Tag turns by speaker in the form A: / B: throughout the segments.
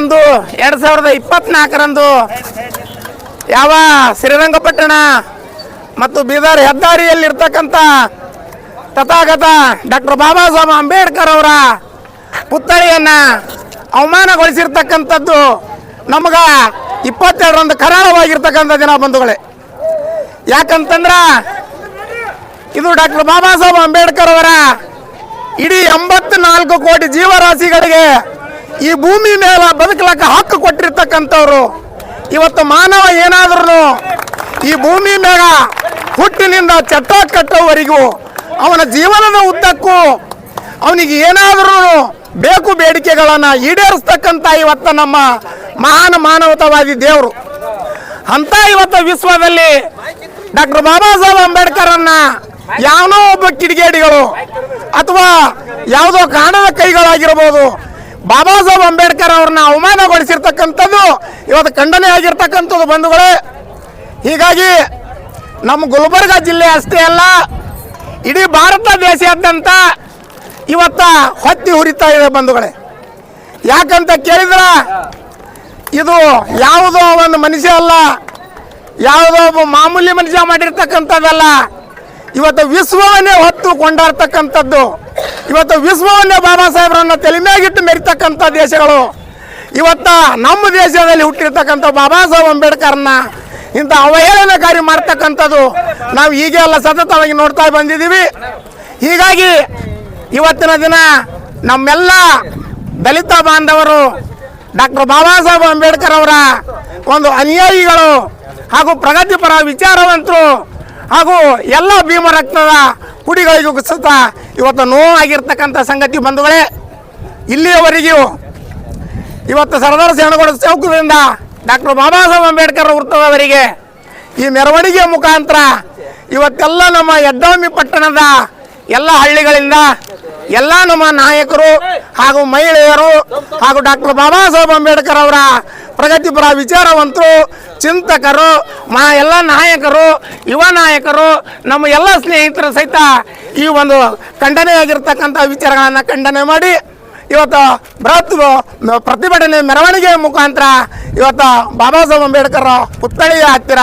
A: 1/1/2024 ಯಾವ ಶ್ರೀರಂಗಪಟ್ಟಣ ಮತ್ತು ಬೀದರ್ ಹೆದ್ದಾರಿಯಲ್ಲಿರ್ತಕ್ಕಂಥ ತಥಾಗತ ಡಾಕ್ಟರ್ ಬಾಬಾ ಸಾಹೇಬ್ ಅಂಬೇಡ್ಕರ್ ಅವರ ಪುತ್ಥಳಿಯನ್ನು ಅವಮಾನಗೊಳಿಸಿರ್ತಕ್ಕಂಥದ್ದು ನಮಗೆ 22ರಂದು ಕರಾಳವಾಗಿರ್ತಕ್ಕಂಥ ದಿನ ಬಂಧುಗಳೇ. ಯಾಕಂತಂದ್ರೆ ಇದು ಡಾಕ್ಟರ್ ಬಾಬಾ ಸಾಹೇಬ್ ಅಂಬೇಡ್ಕರ್ ಅವರ ಇಡೀ 84 ಕೋಟಿ ಜೀವರಾಶಿಗಳಿಗೆ ಈ ಭೂಮಿ ಮೇಲೆ ಬದುಕಲಕ್ಕೆ ಹಕ್ಕು ಕೊಟ್ಟಿರ್ತಕ್ಕಂಥವ್ರು. ಇವತ್ತು ಮಾನವ ಏನಾದ್ರೂ ಈ ಭೂಮಿ ಮೇಲೆ ಹುಟ್ಟಿನಿಂದ ಚಟ್ಟ ಕಟ್ಟುವವರೆಗೂ ಅವನ ಜೀವನದ ಉದ್ದಕ್ಕೂ ಅವನಿಗೆ ಏನಾದ್ರೂ ಬೇಕು ಬೇಡಿಕೆಗಳನ್ನು ಈಡೇರಿಸ್ತಕ್ಕಂಥ ಇವತ್ತು ನಮ್ಮ ಮಹಾನ್ ಮಾನವತಾವಾದಿ ದೇವರು. ಅಂತ ಇವತ್ತು ವಿಶ್ವದಲ್ಲಿ ಡಾಕ್ಟರ್ ಬಾಬಾ ಸಾಹೇಬ್ ಅಂಬೇಡ್ಕರನ್ನ ಯಾವನೋ ಒಬ್ಬ ಕಿಡಿಗೇಡಿಗಳು ಅಥವಾ ಯಾವುದೋ ಕಾಣದ ಕೈಗಳಾಗಿರ್ಬೋದು ಬಾಬಾ ಸಾಹೇಬ್ ಅಂಬೇಡ್ಕರ್ ಅವ್ರನ್ನ ಅವಮಾನಗೊಳಿಸಿರ್ತಕ್ಕಂಥದ್ದು ಇವತ್ತು ಖಂಡನೆ ಆಗಿರ್ತಕ್ಕಂಥದ್ದು ಬಂಧುಗಳೇ. ಹೀಗಾಗಿ ನಮ್ಮ ಗುಲ್ಬರ್ಗ ಜಿಲ್ಲೆ ಅಷ್ಟೇ ಅಲ್ಲ, ಇಡೀ ಭಾರತ ದೇಶಾದ್ಯಂತ ಇವತ್ತ ಹೊತ್ತಿ ಹುರಿತಾ ಇದೆ ಬಂಧುಗಳೇ. ಯಾಕಂತ ಕೇಳಿದ್ರೆ ಇದು ಯಾವುದೋ ಒಂದು ಮನುಷ್ಯ ಅಲ್ಲ, ಯಾವುದೋ ಒಬ್ಬ ಮಾಮೂಲಿ ಮನುಷ್ಯ ಮಾಡಿರ್ತಕ್ಕಂಥದ್ದಲ್ಲ. ಇವತ್ತು ವಿಶ್ವವನ್ನೇ ಹೊತ್ತು ಕೊಂಡಾಡ್ತಕ್ಕಂಥದ್ದು, ಇವತ್ತು ವಿಶ್ವವನ್ನೇ ಬಾಬಾ ಸಾಹೇಬ್ರನ್ನ ತಲೆಮ್ಯಾಗಿಟ್ಟು ಮೆರಿತಕ್ಕಂಥ ದೇಶಗಳು. ಇವತ್ತ ನಮ್ಮ ದೇಶದಲ್ಲಿ ಹುಟ್ಟಿರ್ತಕ್ಕಂಥ ಬಾಬಾ ಸಾಹೇಬ್ ಅಂಬೇಡ್ಕರ್ನ ಇಂಥ ಅವಹೇಳನಕಾರಿ ಮಾಡ್ತಕ್ಕಂಥದ್ದು ನಾವು ಹೀಗೆ ಎಲ್ಲ ಸತತವಾಗಿ ನೋಡ್ತಾ ಬಂದಿದ್ದೀವಿ. ಹೀಗಾಗಿ ಇವತ್ತಿನ ದಿನ ನಮ್ಮೆಲ್ಲ ದಲಿತ ಬಾಂಧವರು ಡಾಕ್ಟರ್ ಬಾಬಾ ಸಾಹೇಬ್ ಅಂಬೇಡ್ಕರ್ ಅವರ ಒಂದು ಅನುಯಾಯಿಗಳು ಹಾಗೂ ಪ್ರಗತಿಪರ ವಿಚಾರವಂತರು ಹಾಗೂ ಎಲ್ಲ ಭೀಮ ರಕ್ತದ ಕುಡಿಗಳಿಗೂ ಸುತ್ತ ಇವತ್ತು ನೋವಾಗಿರ್ತಕ್ಕಂಥ ಸಂಗತಿ ಬಂಧುಗಳೇ. ಇಲ್ಲಿಯವರೆಗೂ ಇವತ್ತು ಸರ್ದಾರ್ ಶರಣಗೌಡ ಚೌಕದಿಂದ ಡಾಕ್ಟರ್ ಬಾಬಾ ಸಾಹೇಬ್ ಅಂಬೇಡ್ಕರ್ ವೃತ್ತದವರೆಗೆ ಈ ಮೆರವಣಿಗೆ ಮುಖಾಂತರ ಇವತ್ತೆಲ್ಲ ನಮ್ಮ ಯಡ್ಡಾಮಿ ಪಟ್ಟಣದ ಎಲ್ಲ ಹಳ್ಳಿಗಳಿಂದ ಎಲ್ಲ ನಮ್ಮ ನಾಯಕರು ಹಾಗೂ ಮಹಿಳೆಯರು ಹಾಗೂ ಡಾಕ್ಟರ್ ಬಾಬಾ ಸಾಹೇಬ್ ಅಂಬೇಡ್ಕರ್ ಅವರ ಪ್ರಗತಿಪರ ವಿಚಾರವಂತರು, ಚಿಂತಕರು, ಎಲ್ಲ ನಾಯಕರು, ಯುವ ನಾಯಕರು, ನಮ್ಮ ಎಲ್ಲ ಸ್ನೇಹಿತರು ಸಹಿತ ಈ ಒಂದು ಖಂಡನೆಯಾಗಿರ್ತಕ್ಕಂಥ ವಿಚಾರಗಳನ್ನು ಖಂಡನೆ ಮಾಡಿ ಇವತ್ತು ಬೃಹತ್ ಪ್ರತಿಭಟನೆ ಮೆರವಣಿಗೆ ಮುಖಾಂತರ ಇವತ್ತು ಬಾಬಾ ಸಾಹೇಬ್ ಅಂಬೇಡ್ಕರ್ ಪುತ್ಥಳಿಯ ಹತ್ತಿರ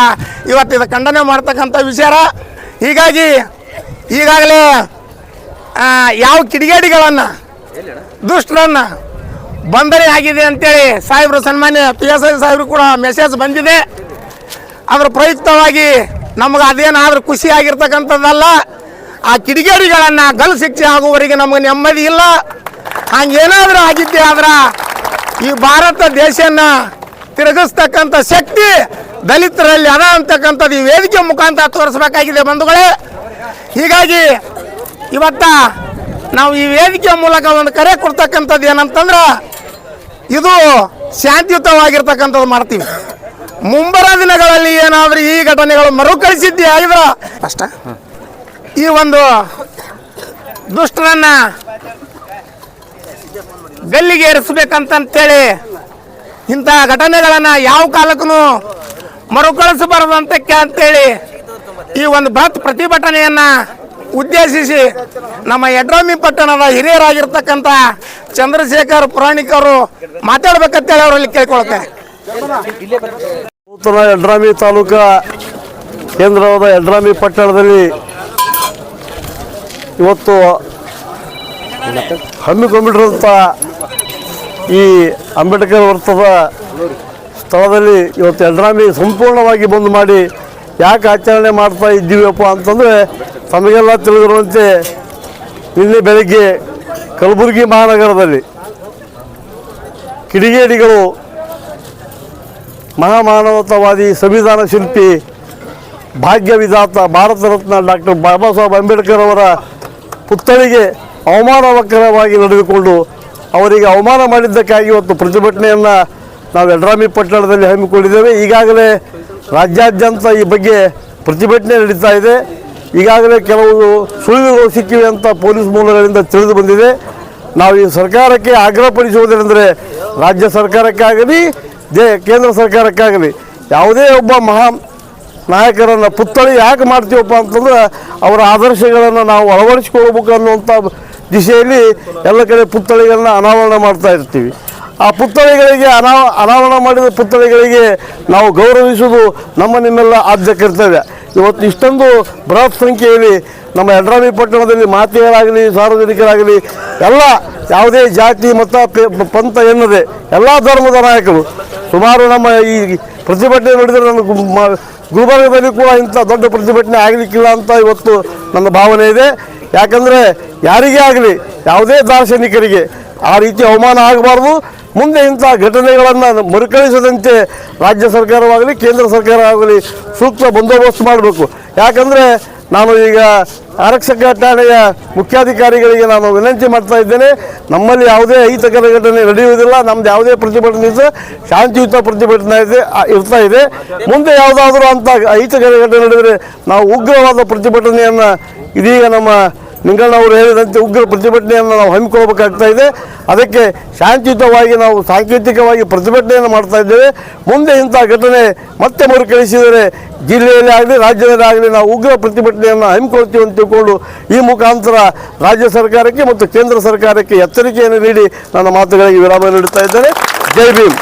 A: ಇವತ್ತು ಇದು ಖಂಡನೆ ಮಾಡ್ತಕ್ಕಂಥ ವಿಚಾರ. ಹೀಗಾಗಿ ಈಗಾಗಲೇ ಯಾವ ಕಿಡಿಗೇಡಿಗಳನ್ನು ದುಷ್ಟರನ್ನು ಬಂಧನೆ ಆಗಿದೆ ಅಂತೇಳಿ ಸಾಹೇಬರು ಸನ್ಮಾನ್ಯ PSI ಸಾಹೇಬರು ಕೂಡ ಮೆಸೇಜ್ ಬಂದಿದೆ. ಅದರ ಪ್ರಯುಕ್ತವಾಗಿ ನಮಗೆ ಅದೇನಾದರೂ ಖುಷಿ ಆಗಿರ್ತಕ್ಕಂಥದ್ದಲ್ಲ. ಆ ಕಿಡಿಗೇಡಿಗಳನ್ನು ಗಲ್ಲು ಶಿಕ್ಷೆ ಆಗುವವರೆಗೆ ನಮಗೆ ನೆಮ್ಮದಿ ಇಲ್ಲ. ಹಂಗೇನಾದರೂ ಆಗಿದ್ದೆ ಆದ್ರೆ ಈ ಭಾರತ ದೇಶನ ತಿರುಗಿಸ್ತಕ್ಕಂಥ ಶಕ್ತಿ ದಲಿತರಲ್ಲಿ ಅದ ಅಂತಕ್ಕಂಥದ್ದು ಈ ವೇದಿಕೆ ಮುಖಾಂತರ ತೋರಿಸಬೇಕಾಗಿದೆ ಬಂಧುಗಳೇ. ಹೀಗಾಗಿ ಇವತ್ತ ನಾವು ಈ ವೇದಿಕೆ ಮೂಲಕ ಒಂದು ಕರೆ ಕೊಡ್ತಕ್ಕಂಥದ್ದು ಏನಂತಂದ್ರೆ ಇದು ಶಾಂತಿಯುತವಾಗಿರ್ತಕ್ಕಂಥದ್ದು ಮಾಡ್ತೀವಿ. ಮುಂಬರ ದಿನಗಳಲ್ಲಿ ಏನಾದರೂ ಈ ಘಟನೆಗಳು ಮರುಕಳಿಸಿದ್ದೆ ಆಗಿದ್ರೆ ಅಷ್ಟ ಈ ಒಂದು ದುಷ್ಟರನ್ನ ಗಲ್ಲಿಗೆ ಏರಿಸ್ಬೇಕಂತೇಳಿ ಇಂಥ ಘಟನೆಗಳನ್ನು ಯಾವ ಕಾಲಕ್ಕೂ ಮರುಕಳಿಸಬಾರದು ಅಂತೇಳಿ ಈ ಒಂದು ಬೃಹತ್ ಪ್ರತಿಭಟನೆಯನ್ನು ಉದ್ದೇಶಿಸಿ ನಮ್ಮ ಯಡ್ರಾಮಿ ಪಟ್ಟಣದ ಹಿರಿಯರಾಗಿರ್ತಕ್ಕಂಥ ಚಂದ್ರಶೇಖರ್ ಪುರಾಣಿಕ್ ಅವರು ಮಾತಾಡ್ಬೇಕಂತೇಳಿ ಅವರಲ್ಲಿ ಕೇಳ್ಕೊಳ್ತೇನೆ.
B: ನೂತನ ಯಡ್ರಾಮಿ ತಾಲೂಕಾ ಕೇಂದ್ರವಾದ ಯಡ್ರಾಮಿ ಪಟ್ಟಣದಲ್ಲಿ ಇವತ್ತು ಹಮ್ಮಿಕೊಂಡಿರುವಂಥ ಈ ಅಂಬೇಡ್ಕರ್ ವೃತ್ತದ ಸ್ಥಳದಲ್ಲಿ ಇವತ್ತು ಯಡ್ರಾಮಿ ಸಂಪೂರ್ಣವಾಗಿ ಬಂದ್ ಮಾಡಿ ಯಾಕೆ ಆಚರಣೆ ಮಾಡ್ತಾ ಇದ್ದೀವಪ್ಪ ಅಂತಂದರೆ ತಮಗೆಲ್ಲ ತಿಳಿದಿರುವಂತೆ ನಿನ್ನೆ ಬೆಳಗ್ಗೆ ಕಲಬುರಗಿ ಮಹಾನಗರದಲ್ಲಿ ಕಿಡಿಗೇಡಿಗಳು ಮಹಾಮಾನವತಾವಾದಿ ಸಂವಿಧಾನ ಶಿಲ್ಪಿ ಭಾಗ್ಯ ವಿಧಾತ ಭಾರತ ರತ್ನ ಡಾಕ್ಟರ್ ಬಾಬಾ ಸಾಹೇಬ್ ಅಂಬೇಡ್ಕರ್ ಅವರ ಪುತ್ಥಳಿಗೆ ಅವಮಾನಕರವಾಗಿ ನಡೆದುಕೊಂಡು ಅವರಿಗೆ ಅವಮಾನ ಮಾಡಿದ್ದಕ್ಕಾಗಿ ಇವತ್ತು ಪ್ರತಿಭಟನೆಯನ್ನು ನಾವು ಯಡ್ರಾಮಿ ಪಟ್ಟಣದಲ್ಲಿ ಹಮ್ಮಿಕೊಂಡಿದ್ದೇವೆ. ಈಗಾಗಲೇ ರಾಜ್ಯಾದ್ಯಂತ ಈ ಬಗ್ಗೆ ಪ್ರತಿಭಟನೆ ನಡೀತಾ ಇದೆ. ಈಗಾಗಲೇ ಕೆಲವು ಸುಳಿವುಗಳು ಸಿಕ್ಕಿವೆ ಅಂತ ಪೊಲೀಸ್ ಮೂಲಗಳಿಂದ ತಿಳಿದು ಬಂದಿದೆ. ನಾವು ಈ ಸರ್ಕಾರಕ್ಕೆ ಆಗ್ರಹಪಡಿಸುವುದೇನೆಂದರೆ ರಾಜ್ಯ ಸರ್ಕಾರಕ್ಕಾಗಲಿ ಕೇಂದ್ರ ಸರ್ಕಾರಕ್ಕಾಗಲಿ ಯಾವುದೇ ಒಬ್ಬ ಮಹಾ ನಾಯಕರನ್ನು ಪುತ್ಥಳಿ ಯಾಕೆ ಮಾಡ್ತೀವಪ್ಪ ಅಂತಂದ್ರೆ ಅವರ ಆದರ್ಶಗಳನ್ನು ನಾವು ಅಳವಡಿಸಿಕೊಳ್ಬೇಕು ಅನ್ನುವಂಥ ದಿಶೆಯಲ್ಲಿ ಎಲ್ಲ ಕಡೆ ಪುತ್ಥಳಿಗಳನ್ನ ಅನಾವರಣ ಮಾಡ್ತಾ ಇರ್ತೀವಿ. ಆ ಪುತ್ಥಳಿಗಳಿಗೆ ಅನಾವರಣ ಮಾಡಿದ ಪುತ್ಥಳಿಗಳಿಗೆ ನಾವು ಗೌರವಿಸುವುದು ನಮ್ಮ ನಿಮ್ಮೆಲ್ಲ ಆದ್ಯ ಕರ್ತವ್ಯ. ಇವತ್ತು ಇಷ್ಟೊಂದು ಬೃಹತ್ ಸಂಖ್ಯೆಯಲ್ಲಿ ನಮ್ಮ ಯಡ್ರಾಮಿ ಪಟ್ಟಣದಲ್ಲಿ ಮಾತೆಯರಾಗಲಿ ಸಾರ್ವಜನಿಕರಾಗಲಿ ಎಲ್ಲ ಯಾವುದೇ ಜಾತಿ ಮತ ಪಂಥ ಎನ್ನದೆ ಎಲ್ಲ ಧರ್ಮದ ನಾಯಕರು ಸುಮಾರು ನಮ್ಮ ಈ ಪ್ರತಿಭಟನೆ ನೋಡಿದರೆ ನನ್ನ ಗುಲ್ಬರ್ಗದಲ್ಲಿ ಕೂಡ ಇಂಥ ದೊಡ್ಡ ಪ್ರತಿಭಟನೆ ಆಗಲಿಕ್ಕಿಲ್ಲ ಅಂತ ಇವತ್ತು ನನ್ನ ಭಾವನೆ ಇದೆ. ಯಾಕಂದರೆ ಯಾರಿಗೇ ಆಗಲಿ ಯಾವುದೇ ದಾರ್ಶನಿಕರಿಗೆ ಆ ರೀತಿ ಅವಮಾನ ಆಗಬಾರ್ದು. ಮುಂದೆ ಇಂಥ ಘಟನೆಗಳನ್ನು ಮರುಕಳಿಸದಂತೆ ರಾಜ್ಯ ಸರ್ಕಾರವಾಗಲಿ ಕೇಂದ್ರ ಸರ್ಕಾರವಾಗಲಿ ಸೂಕ್ತ ಬಂದೋಬಸ್ತ್ ಮಾಡಬೇಕು. ಯಾಕಂದರೆ ನಾನು ಈಗ ಆರಕ್ಷಕ ಠಾಣೆಯ ಮುಖ್ಯಾಧಿಕಾರಿಗಳಿಗೆ ನಾನು ವಿನಂತಿ ಮಾಡ್ತಾ ಇದ್ದೇನೆ, ನಮ್ಮಲ್ಲಿ ಯಾವುದೇ ಅಹಿತಕರ ಘಟನೆ ನಡೆಯುವುದಿಲ್ಲ. ನಮ್ಮದು ಯಾವುದೇ ಪ್ರತಿಭಟನೆ ಶಾಂತಿಯುತ ಪ್ರತಿಭಟನೆ ಇರ್ತಾ ಇದೆ. ಮುಂದೆ ಯಾವುದಾದ್ರೂ ಅಂಥ ಅಹಿತಕರ ಘಟನೆ ನಡೆದರೆ ನಾವು ಉಗ್ರವಾದ ಪ್ರತಿಭಟನೆಯನ್ನು ಇದೀಗ ನಮ್ಮ ನಿಂಗಣ್ಣವರು ಹೇಳಿದಂತೆ ಉಗ್ರ ಪ್ರತಿಭಟನೆಯನ್ನು ನಾವು ಹಮ್ಮಿಕೊಳ್ಬೇಕಾಗ್ತಾ ಇದೆ. ಅದಕ್ಕೆ ಶಾಂತಿಯುತವಾಗಿ ನಾವು ಸಾಂಕೇತಿಕವಾಗಿ ಪ್ರತಿಭಟನೆಯನ್ನು ಮಾಡ್ತಾ ಇದ್ದೇವೆ. ಮುಂದೆ ಇಂಥ ಘಟನೆ ಮತ್ತೆ ಮರುಕಳಿಸಿದರೆ ಜಿಲ್ಲೆಯಲ್ಲಿ ಆಗಲಿ ರಾಜ್ಯದಲ್ಲಿ ಆಗಲಿ ನಾವು ಉಗ್ರ ಪ್ರತಿಭಟನೆಯನ್ನು ಹಮ್ಮಿಕೊಳ್ತೀವಿ ಅಂತ ತಿಳ್ಕೊಂಡು ಈ ಮುಖಾಂತರ ರಾಜ್ಯ ಸರ್ಕಾರಕ್ಕೆ ಮತ್ತು ಕೇಂದ್ರ ಸರ್ಕಾರಕ್ಕೆ ಎಚ್ಚರಿಕೆಯನ್ನು ನೀಡಿ ನನ್ನ ಮಾತುಗಳಿಗೆ ವಿರಾಮ ನೀಡುತ್ತಾ ಇದ್ದೇನೆ. ಜೈ ಭೀಮ್.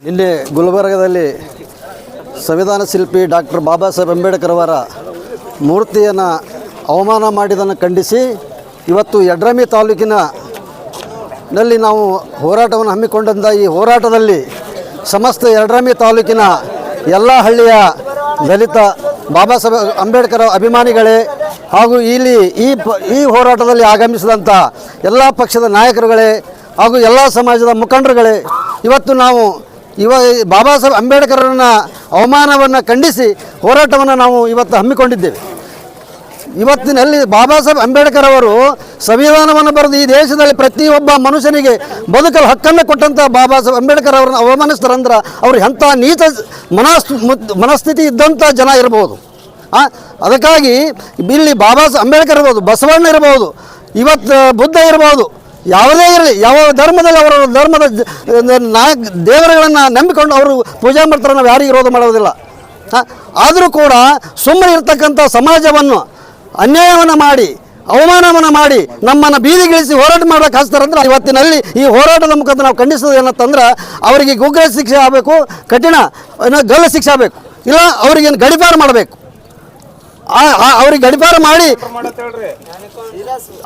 C: ನಿನ್ನೆ ಗುಲ್ಬರ್ಗದಲ್ಲಿ ಸಂವಿಧಾನ ಶಿಲ್ಪಿ ಡಾಕ್ಟರ್ ಬಾಬಾ ಸಾಹೇಬ್ ಅಂಬೇಡ್ಕರ್ ಅವರ ಮೂರ್ತಿಯನ್ನು ಅವಮಾನ ಮಾಡಿದ್ದನ್ನು ಖಂಡಿಸಿ ಇವತ್ತು ಯಡ್ರಾಮಿ ತಾಲೂಕಿನಲ್ಲಿ ನಾವು ಹೋರಾಟವನ್ನು ಹಮ್ಮಿಕೊಂಡಂಥ ಈ ಹೋರಾಟದಲ್ಲಿ ಸಮಸ್ತ ಯಡ್ರಾಮಿ ತಾಲೂಕಿನ ಎಲ್ಲ ಹಳ್ಳಿಯ ದಲಿತ ಬಾಬಾ ಸಾಹೇಬ್ ಅಂಬೇಡ್ಕರ್ ಅಭಿಮಾನಿಗಳೇ ಹಾಗೂ ಇಲ್ಲಿ ಈ ಹೋರಾಟದಲ್ಲಿ ಆಗಮಿಸಿದಂಥ ಎಲ್ಲ ಪಕ್ಷದ ನಾಯಕರುಗಳೇ ಹಾಗೂ ಎಲ್ಲ ಸಮಾಜದ ಮುಖಂಡರುಗಳೇ ಇವತ್ತು ನಾವು ಬಾಬಾ ಸಾಹೇಬ್ ಅಂಬೇಡ್ಕರನ್ನ ಅವಮಾನವನ್ನು ಖಂಡಿಸಿ ಹೋರಾಟವನ್ನು ನಾವು ಇವತ್ತು ಹಮ್ಮಿಕೊಂಡಿದ್ದೇವೆ. ಇವತ್ತಿನಲ್ಲಿ ಬಾಬಾ ಸಾಹೇಬ್ ಅಂಬೇಡ್ಕರ್ ಅವರು ಸಂವಿಧಾನವನ್ನು ಬರೆದು ಈ ದೇಶದಲ್ಲಿ ಪ್ರತಿಯೊಬ್ಬ ಮನುಷ್ಯನಿಗೆ ಬದುಕಲು ಹಕ್ಕನ್ನು ಕೊಟ್ಟಂಥ ಬಾಬಾ ಸಾಹೇಬ್ ಅಂಬೇಡ್ಕರ್ ಅವರನ್ನು ಅವಮಾನಿಸ್ತಾರಂದ್ರೆ ಅವ್ರು ಎಂಥ ನೀಚ ಮನಸ್ಥಿತಿ ಇದ್ದಂಥ ಜನ ಇರ್ಬೋದು. ಅದಕ್ಕಾಗಿ ಇಲ್ಲಿ ಬಾಬಾ ಸಾಹೇಬ್ ಅಂಬೇಡ್ಕರ್ ಇರ್ಬೋದು, ಬಸವಣ್ಣ ಇರ್ಬೋದು, ಇವತ್ತು ಬುದ್ಧ ಇರ್ಬೋದು, ಯಾವುದೇ ಇರಲಿ ಯಾವ ಧರ್ಮದಲ್ಲಿ ಅವರ ಧರ್ಮದ ದೇವರುಗಳನ್ನು ನಂಬಿಕೊಂಡು ಅವರು ಪೂಜೆ ಮಾಡ್ತಾರೆ, ನಾವು ಯಾರಿಗೂ ವಿರೋಧ ಮಾಡೋದಿಲ್ಲ. ಆದರೂ ಕೂಡ ಸುಮ್ಮನೆ ಇರ್ತಕ್ಕಂಥ ಸಮಾಜವನ್ನು ಅನ್ಯಾಯವನ್ನು ಮಾಡಿ ಅವಮಾನವನ್ನು ಮಾಡಿ ನಮ್ಮನ್ನು ಬೀದಿಗಿಳಿಸಿ ಹೋರಾಟ ಮಾಡೋಕ್ಕೆ ಹಚ್ತಾರಂದ್ರೆ ಇವತ್ತಿನಲ್ಲಿ ಈ ಹೋರಾಟದ ಮುಖಾಂತರ ನಾವು ಖಂಡಿಸೋದು ಏನಂತಂದ್ರೆ ಅವರಿಗೆ ಉಗ್ರ ಶಿಕ್ಷೆ ಆಗಬೇಕು, ಕಠಿಣ ಗಲ್ಲು ಶಿಕ್ಷೆ ಆಗಬೇಕು, ಇಲ್ಲ ಅವರಿಗೇನು ಗಡಿಪಾರು ಮಾಡಬೇಕು. ಅವ್ರಿಗೆ ಗಡಿಪಾರು ಮಾಡಿ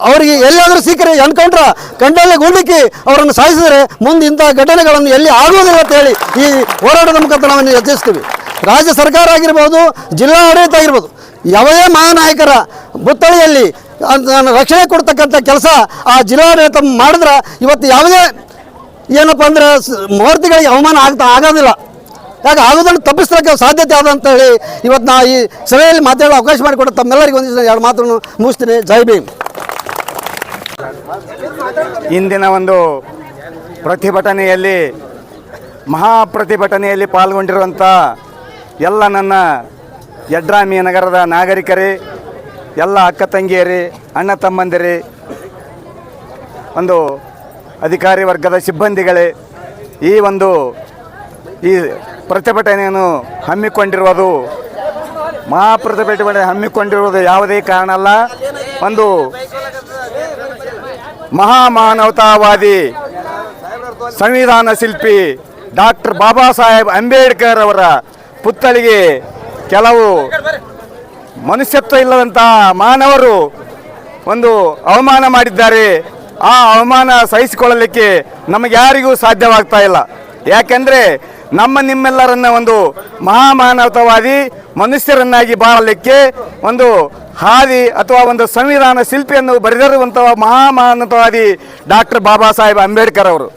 C: ಅವರಿಗೆ ಎಲ್ಲಿಯಾದರೂ ಸಿಕ್ಕರೆ ಎನ್ಕೌಂಟ್ರ ಕಂಡಲ್ಲೇ ಗುಂಡಿಕ್ಕಿ ಅವರನ್ನು ಸಾಯಿಸಿದರೆ ಮುಂದೆ ಇಂಥ ಘಟನೆಗಳನ್ನು ಎಲ್ಲಿ ಆಗುವುದಿಲ್ಲ ಅಂತೇಳಿ ಈ ಹೋರಾಟದ ಮುಖಾಂತರ ನಾವನ್ನು ಎಚ್ಚರಿಸ್ತೀವಿ. ರಾಜ್ಯ ಸರ್ಕಾರ ಆಗಿರ್ಬೋದು, ಜಿಲ್ಲಾ ಆಡಳಿತ ಆಗಿರ್ಬೋದು, ಯಾವುದೇ ಮಹಾನಾಯಕರ ಪುತ್ಥಳಿಯಲ್ಲಿ ರಕ್ಷಣೆ ಕೊಡ್ತಕ್ಕಂಥ ಕೆಲಸ ಆ ಜಿಲ್ಲಾಡಳಿತ ಮಾಡಿದ್ರೆ ಇವತ್ತು ಯಾವುದೇ ಏನಪ್ಪ ಅಂದರೆ ಮೂರ್ತಿಗಳಿಗೆ ಅವಮಾನ ಆಗೋದಿಲ್ಲ. ಯಾಕೆ ಆಗೋದನ್ನು ತಪ್ಪಿಸಲಿಕ್ಕೆ ಸಾಧ್ಯತೆ ಆದ ಅಂತ ಹೇಳಿ ಇವತ್ತು ನಾ ಈ ಸಭೆಯಲ್ಲಿ ಮಾತಾಡೋ ಅವಕಾಶ ಮಾಡಿಕೊಟ್ಟು ತಮ್ಮೆಲ್ಲರಿಗೂ ಒಂದಿಷ್ಟು ಎರಡು ಮಾತನ್ನು ಮುಗಿಸ್ತೀನಿ. ಜೈ ಭೀಮ್.
D: ಇಂದಿನ ಒಂದು ಪ್ರತಿಭಟನೆಯಲ್ಲಿ ಮಹಾಪ್ರತಿಭಟನೆಯಲ್ಲಿ ಪಾಲ್ಗೊಂಡಿರುವಂಥ ಎಲ್ಲ ನನ್ನ ಯಡ್ರಾಮಿ ನಗರದ ನಾಗರಿಕರೇ, ಎಲ್ಲ ಅಕ್ಕ ತಂಗಿಯರೇ, ಅಣ್ಣ ತಮ್ಮಂದಿರೇ, ಒಂದು ಅಧಿಕಾರಿ ವರ್ಗದ ಸಿಬ್ಬಂದಿಗಳೇ, ಈ ಪ್ರತಿಭಟನೆಯನ್ನು ಹಮ್ಮಿಕೊಂಡಿರುವುದು ಮಹಾಪ್ರತಿಭಟನೆ ಹಮ್ಮಿಕೊಂಡಿರುವುದು ಯಾವುದೇ ಕಾರಣ ಅಲ್ಲ. ಒಂದು ಮಹಾಮಾನವತಾವಾದಿ ಸಂವಿಧಾನ ಶಿಲ್ಪಿ ಡಾಕ್ಟರ್ ಬಾಬಾ ಸಾಹೇಬ್ ಅಂಬೇಡ್ಕರ್ ಅವರ ಪುತ್ಥಳಿಗೆ ಕೆಲವು ಮನುಷ್ಯತ್ವ ಇಲ್ಲದಂಥ ಮಾನವರು ಒಂದು ಅವಮಾನ ಮಾಡಿದ್ದಾರೆ. ಆ ಅವಮಾನ ಸಹಿಸಿಕೊಳ್ಳಲಿಕ್ಕೆ ನಮಗೆ ಯಾರಿಗೂ ಸಾಧ್ಯವಾಗ್ತಾ ಇಲ್ಲ. ಯಾಕೆಂದರೆ ನಿಮ್ಮೆಲ್ಲರನ್ನ ಒಂದು ಮಹಾಮಾನವತಾವಾದಿ ಮನುಷ್ಯರನ್ನಾಗಿ ಬಾಳಲಿಕ್ಕೆ ಒಂದು ಹಾದಿ ಅಥವಾ ಒಂದು ಸಂವಿಧಾನ ಶಿಲ್ಪಿಯನ್ನು ಬರೆದಿರುವಂಥ ಮಹಾಮಾನವತಾವಾದಿ ಡಾಕ್ಟರ್ ಬಾಬಾ ಸಾಹೇಬ್ ಅಂಬೇಡ್ಕರ್ ಅವರು.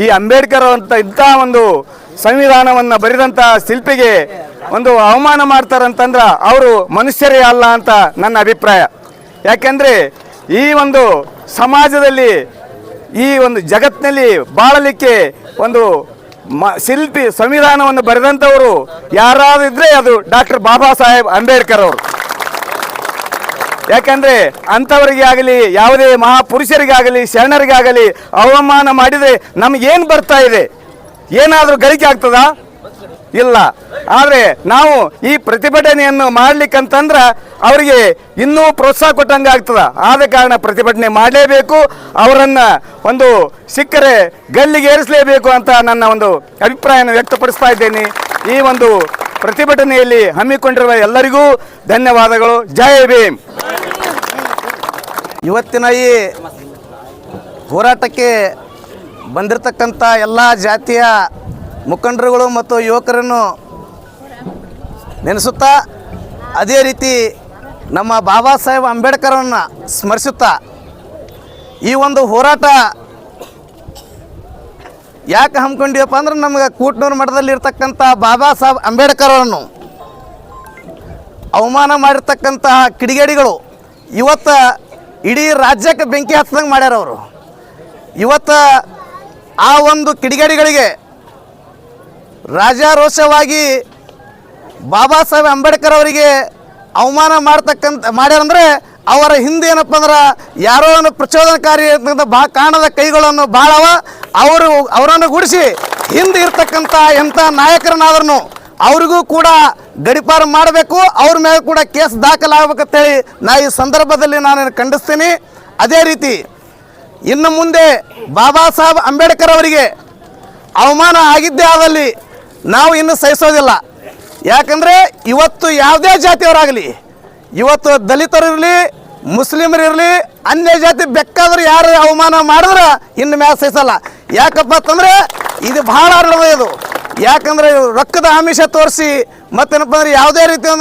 D: ಈ ಅಂಬೇಡ್ಕರ್ ಅಂತ ಇಂಥ ಒಂದು ಸಂವಿಧಾನವನ್ನು ಬರೆದಂಥ ಶಿಲ್ಪಿಗೆ ಒಂದು ಅವಮಾನ ಮಾಡ್ತಾರಂತಂದ್ರೆ ಅವರು ಮನುಷ್ಯರೇ ಅಲ್ಲ ಅಂತ ನನ್ನ ಅಭಿಪ್ರಾಯ. ಯಾಕೆಂದರೆ ಈ ಒಂದು ಸಮಾಜದಲ್ಲಿ ಈ ಒಂದು ಜಗತ್ತಿನಲ್ಲಿ ಬಾಳಲಿಕ್ಕೆ ಒಂದು ಶಿಲ್ಪಿ ಸಂವಿಧಾನವನ್ನು ಬರೆದಂಥವರು ಯಾರಾದರೂ ಇದ್ದರೆ ಅದು ಡಾಕ್ಟರ್ ಬಾಬಾ ಸಾಹೇಬ್ ಅಂಬೇಡ್ಕರ್ ಅವರು. ಯಾಕಂದರೆ ಅಂಥವರಿಗೆ ಆಗಲಿ ಯಾವುದೇ ಮಹಾಪುರುಷರಿಗಾಗಲಿ ಶರಣರಿಗಾಗಲಿ ಅವಮಾನ ಮಾಡಿದರೆ ನಮಗೇನು ಬರ್ತಾ ಇದೆ? ಏನಾದರೂ ಗಳಿಕೆ ಆಗ್ತದಾ? ಇಲ್ಲ. ಆದರೆ ನಾವು ಈ ಪ್ರತಿಭಟನೆಯನ್ನು ಮಾಡ್ಲಿಕ್ಕಂತಂದ್ರೆ ಅವರಿಗೆ ಇನ್ನೂ ಪ್ರೋತ್ಸಾಹ ಕೊಟ್ಟಂಗೆ ಆಗ್ತದೆ. ಆದ ಕಾರಣ ಪ್ರತಿಭಟನೆ ಮಾಡಲೇಬೇಕು, ಅವರನ್ನು ಒಂದು ಸಿಕ್ಕರೆ ಗಲ್ಲಿಗೆ ಏರಿಸಲೇಬೇಕು ಅಂತ ನನ್ನ ಒಂದು ಅಭಿಪ್ರಾಯವನ್ನು ವ್ಯಕ್ತಪಡಿಸ್ತಾ ಇದ್ದೇನೆ. ಈ ಒಂದು ಪ್ರತಿಭಟನೆಯಲ್ಲಿ ಹಮ್ಮಿಕೊಂಡಿರುವ ಎಲ್ಲರಿಗೂ ಧನ್ಯವಾದಗಳು. ಜೈ ಭೀಮ್.
E: ಇವತ್ತಿನ ಈ ಹೋರಾಟಕ್ಕೆ ಬಂದಿರತಕ್ಕಂಥ ಎಲ್ಲ ಜಾತಿಯ ಮುಖಂಡರುಗಳು ಮತ್ತು ಯುವಕರನ್ನು ನೆನೆಸುತ್ತಾ, ಅದೇ ರೀತಿ ನಮ್ಮ ಬಾಬಾ ಸಾಹೇಬ್ ಅಂಬೇಡ್ಕರನ್ನು ಸ್ಮರಿಸುತ್ತಾ, ಈ ಒಂದು ಹೋರಾಟ ಯಾಕೆ ಹಮ್ಮಿಕೊಂಡಿವಪ್ಪ ಅಂದ್ರೆ ನಮಗೆ ಕೂಟ್ನೂರು ಮಠದಲ್ಲಿ ಇರ್ತಕ್ಕಂಥ ಬಾಬಾ ಸಾಹೇಬ್ ಅಂಬೇಡ್ಕರನ್ನು ಅವಮಾನ ಮಾಡಿರ್ತಕ್ಕಂತಹ ಕಿಡಿಗೇಡಿಗಳು ಇವತ್ತು ಇಡೀ ರಾಜ್ಯಕ್ಕೆ ಬೆಂಕಿ ಹಚ್ಚದಂಗೆ ಮಾಡ್ಯಾರ ಅವರು. ಇವತ್ತು ಆ ಒಂದು ಕಿಡಿಗೇಡಿಗಳಿಗೆ ರಾಜಾರೋಷವಾಗಿ ಬಾಬಾ ಸಾಹೇಬ್ ಅಂಬೇಡ್ಕರ್ ಅವರಿಗೆ ಅವಮಾನ ಮಾಡ್ಯಾರಂದ್ರೆ ಅವರ ಹಿಂದೆ ಏನಪ್ಪ ಅಂದ್ರೆ ಯಾರೋ ಒಂದು ಪ್ರಚೋದನಕಾರಿ ಕಾಣದ ಕೈಗಳನ್ನು ಭಾಳವ. ಅವರನ್ನು ಗುಡಿಸಿ ಹಿಂದೆ ಇರ್ತಕ್ಕಂಥ ಎಂಥ ನಾಯಕರನ್ನಾದ್ರೂ ಅವ್ರಿಗೂ ಕೂಡ ಗಡಿಪಾರು ಮಾಡಬೇಕು, ಅವ್ರ ಮೇಲೆ ಕೂಡ ಕೇಸ್ ದಾಖಲಾಗಬೇಕಂತೇಳಿ ನಾ ಈ ಸಂದರ್ಭದಲ್ಲಿ ನಾನು ಖಂಡಿಸ್ತೀನಿ. ಅದೇ ರೀತಿ ಇನ್ನು ಮುಂದೆ ಬಾಬಾ ಸಾಹೇಬ್ ಅಂಬೇಡ್ಕರ್ ಅವರಿಗೆ ಅವಮಾನ ಆಗಿದ್ದೇ ಆದಲ್ಲಿ ನಾವು ಇನ್ನು ಸಹಿಸೋದಿಲ್ಲ. ಯಾಕಂದರೆ ಇವತ್ತು ಯಾವುದೇ ಜಾತಿಯವರಾಗಲಿ, ಇವತ್ತು ದಲಿತರಿರಲಿ, ಮುಸ್ಲಿಮರಿರಲಿ, ಅನ್ಯ ಜಾತಿ ಬೇಕಾದ್ರೆ ಯಾರು ಅವಮಾನ ಮಾಡಿದ್ರೆ ಇನ್ನು ಮ್ಯಾಲೆ ಸಹಿಸಲ್ಲ. ಯಾಕಪ್ಪ ಅಂತಂದರೆ ಇದು ಭಾಳ ಇದು. ಯಾಕಂದರೆ ರೊಕ್ಕದ ಆಮಿಷ ತೋರಿಸಿ ಮತ್ತೇನಪ್ಪ ಅಂದರೆ ಯಾವುದೇ ರೀತಿಯ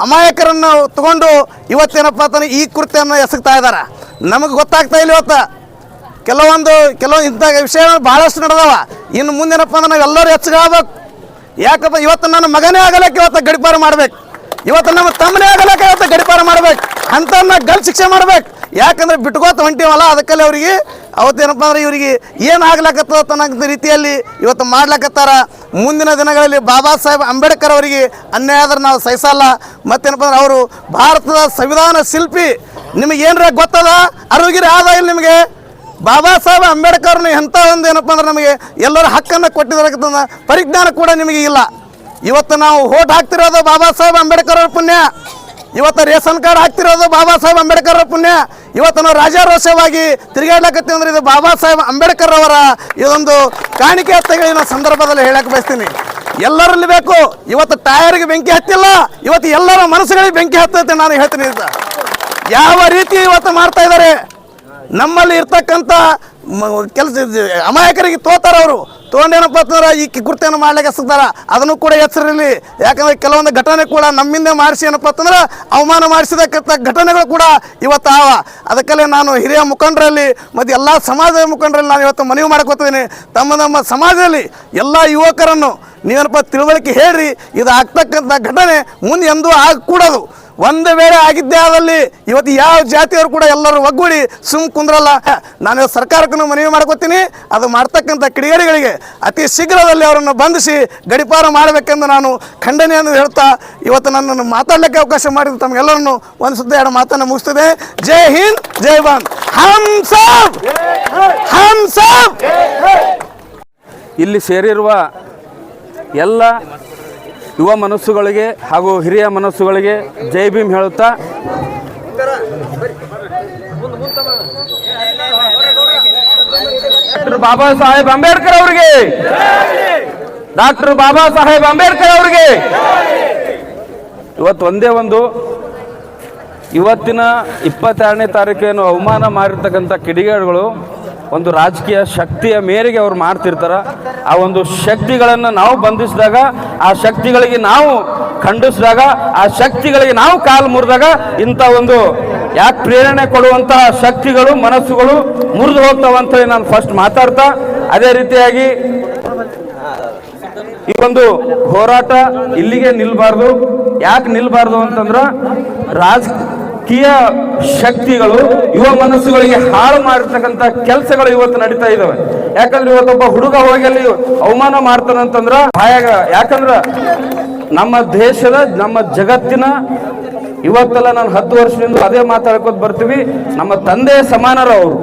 E: ಅಮಾಯಕರನ್ನು ತಗೊಂಡು ಇವತ್ತೇನಪ್ಪ ಅಂತಂದರೆ ಈ ಕೃತ್ಯವನ್ನು ಎಸಗ್ತಾ ಇದ್ದಾರೆ. ನಮಗೆ ಗೊತ್ತಾಗ್ತಾ ಇಲ್ಲ ಇವತ್ತು ಕೆಲವೊಂದು ಇಂಥ ವಿಷಯಗಳು ಭಾಳಷ್ಟು ನಡೆದವ. ಇನ್ನು ಮುಂದೇನಪ್ಪ ಅಂದ್ರೆ ನಾವೆಲ್ಲರೂ ಹೆಚ್ಚಾಗಬೇಕು. ಯಾಕಪ್ಪ ಇವತ್ತು ನನ್ನ ಮಗನೇ ಆಗಲಕ್ಕೆ ಇವತ್ತು ಗಡಿಪಾರು ಮಾಡ್ಬೇಕು, ಇವತ್ತು ನಮ್ಮ ತಮ್ಮನೇ ಆಗಲಕ್ಕೆ ಇವತ್ತು ಗಡಿಪಾರು ಮಾಡ್ಬೇಕು, ಅಂಥವ್ರನ್ನ ಗಲ್ ಶಿಕ್ಷೆ ಮಾಡ್ಬೇಕು. ಯಾಕಂದ್ರೆ ಬಿಟ್ಕೋತ ಹೊಂಟಿವಲ್ಲ, ಅದಕ್ಕಲ್ಲಿ ಅವರಿಗೆ ಅವತ್ತೇನಪ್ಪ ಅಂದ್ರೆ ಇವರಿಗೆ ಏನು ಆಗ್ಲಕತ್ತದ ಅನ್ನೋ ರೀತಿಯಲ್ಲಿ ಇವತ್ತು ಮಾಡ್ಲಕತ್ತಾರ. ಮುಂದಿನ ದಿನಗಳಲ್ಲಿ ಬಾಬಾ ಸಾಹೇಬ್ ಅಂಬೇಡ್ಕರ್ ಅವರಿಗೆ ಅನ್ಯಾಯ ಆದ್ರೆ ನಾವು ಸಹಿಸಲ್ಲ. ಮತ್ತೇನಪ್ಪ ಅಂದ್ರೆ ಅವರು ಭಾರತದ ಸಂವಿಧಾನ ಶಿಲ್ಪಿ. ನಿಮಗೇನ್ರ ಗೊತ್ತದ ಅರಿವಿಗಿರಿ ಆದ ಇಲ್ಲ ನಿಮಗೆ? ಬಾಬಾ ಸಾಹೇಬ್ ಅಂಬೇಡ್ಕರ್ನ ಎಂಥ ಒಂದು ಏನಪ್ಪ ಅಂದ್ರೆ ನಮಗೆ ಎಲ್ಲರ ಹಕ್ಕನ್ನು ಕೊಟ್ಟಿದ್ದರ ಪರಿಜ್ಞಾನ ಕೂಡ ನಿಮಗೆ ಇಲ್ಲ. ಇವತ್ತು ನಾವು ಓಟ್ ಹಾಕ್ತಿರೋದು ಬಾಬಾ ಸಾಹೇಬ್ ಅಂಬೇಡ್ಕರ್ ಅವ್ರ ಪುಣ್ಯ, ಇವತ್ತು ರೇಷನ್ ಕಾರ್ಡ್ ಹಾಕ್ತಿರೋದು ಬಾಬಾ ಸಾಹೇಬ್ ಅಂಬೇಡ್ಕರ್ ಅವ್ರ ಪುಣ್ಯ. ಇವತ್ತು ನಾವು ರಾಜಾರೋಷವಾಗಿ ತಿರುಗಾಡ್ಲಕತ್ತೀವಿ ಅಂದ್ರೆ ಇದು ಬಾಬಾ ಸಾಹೇಬ್ ಅಂಬೇಡ್ಕರ್ ಅವರ ಇದೊಂದು ಕಾಣಿಕೆ ಅಂತ ಸಂದರ್ಭದಲ್ಲಿ ಹೇಳಕ್ಕೆ ಬಯಸ್ತೀನಿ. ಎಲ್ಲರಲ್ಲಿ ಬೇಕು. ಇವತ್ತು ಟೈರ್ಗೆ ಬೆಂಕಿ ಹತ್ತಿಲ್ಲ, ಇವತ್ತು ಎಲ್ಲರ ಮನಸ್ಸುಗಳಿಗೆ ಬೆಂಕಿ ಹತ್ತೈತೆ ನಾನು ಹೇಳ್ತೀನಿ. ಯಾವ ರೀತಿ ಇವತ್ತು ಮಾಡ್ತಾ ಇದ್ದಾರೆ, ನಮ್ಮಲ್ಲಿ ಇರ್ತಕ್ಕಂಥ ಕೆಲಸ ಅಮಾಯಕರಿಗೆ ತೋತಾರ. ಅವರು ತೊಗೊಂಡೇನಪ್ಪ ಅಂತಂದ್ರೆ ಈ ಕೃತ್ಯವನ್ನು ಮಾಡ್ಲಿಕ್ಕೆ ಸಿಗ್ತಾರ. ಅದನ್ನು ಕೂಡ ಎಚ್ಚರಿರಲಿ. ಯಾಕಂದರೆ ಕೆಲವೊಂದು ಘಟನೆ ಕೂಡ ನಮ್ಮಿಂದ ಮಾಡಿಸಿ ಏನಪ್ಪ ಅಂತಂದ್ರೆ ಅವಮಾನ ಮಾಡಿಸಿದಕ್ಕಂಥ ಘಟನೆಗಳು ಕೂಡ ಇವತ್ತು ಆವ. ಅದಕ್ಕಲ್ಲೇ ನಾನು ಹಿರಿಯ ಮುಖಂಡರಲ್ಲಿ ಮತ್ತು ಎಲ್ಲ ಸಮಾಜದ ಮುಖಂಡರಲ್ಲಿ ನಾನು ಇವತ್ತು ಮನವಿ ಮಾಡ್ಕೋತೀನಿ, ನಮ್ಮ ಸಮಾಜದಲ್ಲಿ ಎಲ್ಲ ಯುವಕರನ್ನು ನೀವೇನಪ್ಪ ತಿಳುವಳಿಕೆ ಹೇಳ್ರಿ. ಇದು ಆಗ್ತಕ್ಕಂಥ ಘಟನೆ ಮುಂದೆ ಎಂದೂ ಆಗಕೂಡದು. ಒಂದು ವೇಳೆ ಆಗಿದ್ದೇ ಆದಲ್ಲಿ ಇವತ್ತು ಯಾವ ಜಾತಿಯವರು ಕೂಡ ಎಲ್ಲರೂ ಒಗ್ಗೂಡಿ ಕುಂದ್ರಲ್ಲ. ನಾನು ಸರ್ಕಾರಕ್ಕೂ ಮನವಿ ಮಾಡ್ಕೋತೀನಿ, ಅದು ಮಾಡ್ತಕ್ಕಂಥ ಕಿಡಿಗೇಡಿಗಳಿಗೆ ಅತಿ ಶೀಘ್ರದಲ್ಲಿ ಅವರನ್ನು ಬಂಧಿಸಿ ಗಡಿಪಾರು ಮಾಡಬೇಕೆಂದು ನಾನು ಖಂಡನೆಯನ್ನು ಹೇಳ್ತಾ ಇವತ್ತು ನನ್ನನ್ನು ಮಾತಾಡಲಿಕ್ಕೆ ಅವಕಾಶ ಮಾಡಿದ ತಮಗೆಲ್ಲರನ್ನು ಒಂದು ಸುದ್ದಿ ಎರಡು ಮಾತನ್ನು ಮುಗಿಸ್ತದೆ. ಜೈ ಹಿಂದ್, ಜೈ ಭಾರತ್. ಹಮ್ ಸಬ್.
F: ಇಲ್ಲಿ ಸೇರಿರುವ ಎಲ್ಲ ಯುವ ಮನಸ್ಸುಗಳಿಗೆ ಹಾಗೂ ಹಿರಿಯ ಮನಸ್ಸುಗಳಿಗೆ ಜೈ ಭೀಮ್ ಹೇಳುತ್ತಾ, ಡಾಕ್ಟರ್ ಬಾಬಾ ಸಾಹೇಬ್ ಅಂಬೇಡ್ಕರ್ ಅವರಿಗೆ, ಡಾಕ್ಟರ್ ಬಾಬಾ ಸಾಹೇಬ್ ಅಂಬೇಡ್ಕರ್ ಅವರಿಗೆ ಇವತ್ತು ಒಂದೇ ಒಂದು ಇವತ್ತಿನ 22ನೇ ತಾರೀಕೇನು ಅವಮಾನ ಮಾಡಿರ್ತಕ್ಕಂಥ ಕಿಡಿಗೇಡಿಗಳು ಒಂದು ರಾಜಕೀಯ ಶಕ್ತಿಯ ಮೇರೆಗೆ ಅವ್ರು ಮಾಡ್ತಿರ್ತಾರೆ. ಆ ಒಂದು ಶಕ್ತಿಗಳನ್ನು ನಾವು ಬಂಧಿಸಿದಾಗ, ಆ ಶಕ್ತಿಗಳಿಗೆ ನಾವು ಖಂಡಿಸಿದಾಗ, ಆ ಶಕ್ತಿಗಳಿಗೆ ನಾವು ಕಾಲು ಮುರಿದಾಗ ಇಂಥ ಒಂದು ಯಾಕೆ ಪ್ರೇರಣೆ ಕೊಡುವಂತಹ ಶಕ್ತಿಗಳು ಮನಸ್ಸುಗಳು ಮುರಿದು ಹೋಗ್ತಾವಂತೇಳಿ ನಾನು ಫಸ್ಟ್ ಮಾತಾಡ್ತಾ, ಅದೇ ರೀತಿಯಾಗಿ ಈ ಒಂದು ಹೋರಾಟ ಇಲ್ಲಿಗೆ ನಿಲ್ಬಾರ್ದು. ಯಾಕೆ ನಿಲ್ಬಾರ್ದು ಅಂತಂದ್ರೆ ರಾಜಕೀಯ ಶಕ್ತಿಗಳು ಯುವ ಮನಸ್ಸುಗಳಿಗೆ ಹಾಳು ಮಾಡಿರ್ತಕ್ಕಂಥ ಕೆಲಸಗಳು ಇವತ್ತು ನಡೀತಾ ಇದಾವೆ. ಯಾಕಂದ್ರೆ ಇವತ್ತೊಬ್ಬ ಹುಡುಗ ಹೋಗಿ ಅಲ್ಲಿ ಅವಮಾನ ಮಾಡ್ತಾನಂತಂದ್ರ ಯಾಕಂದ್ರ ನಮ್ಮ ದೇಶದ ನಮ್ಮ ಜಗತ್ತಿನ ಇವತ್ತೆಲ್ಲ ನಾನು 10 ವರ್ಷದಿಂದ ಅದೇ ಮಾತಾಡ್ಕೋತ ಬರ್ತೀವಿ. ನಮ್ಮ ತಂದೆ ಸಮಾನರು ಅವರು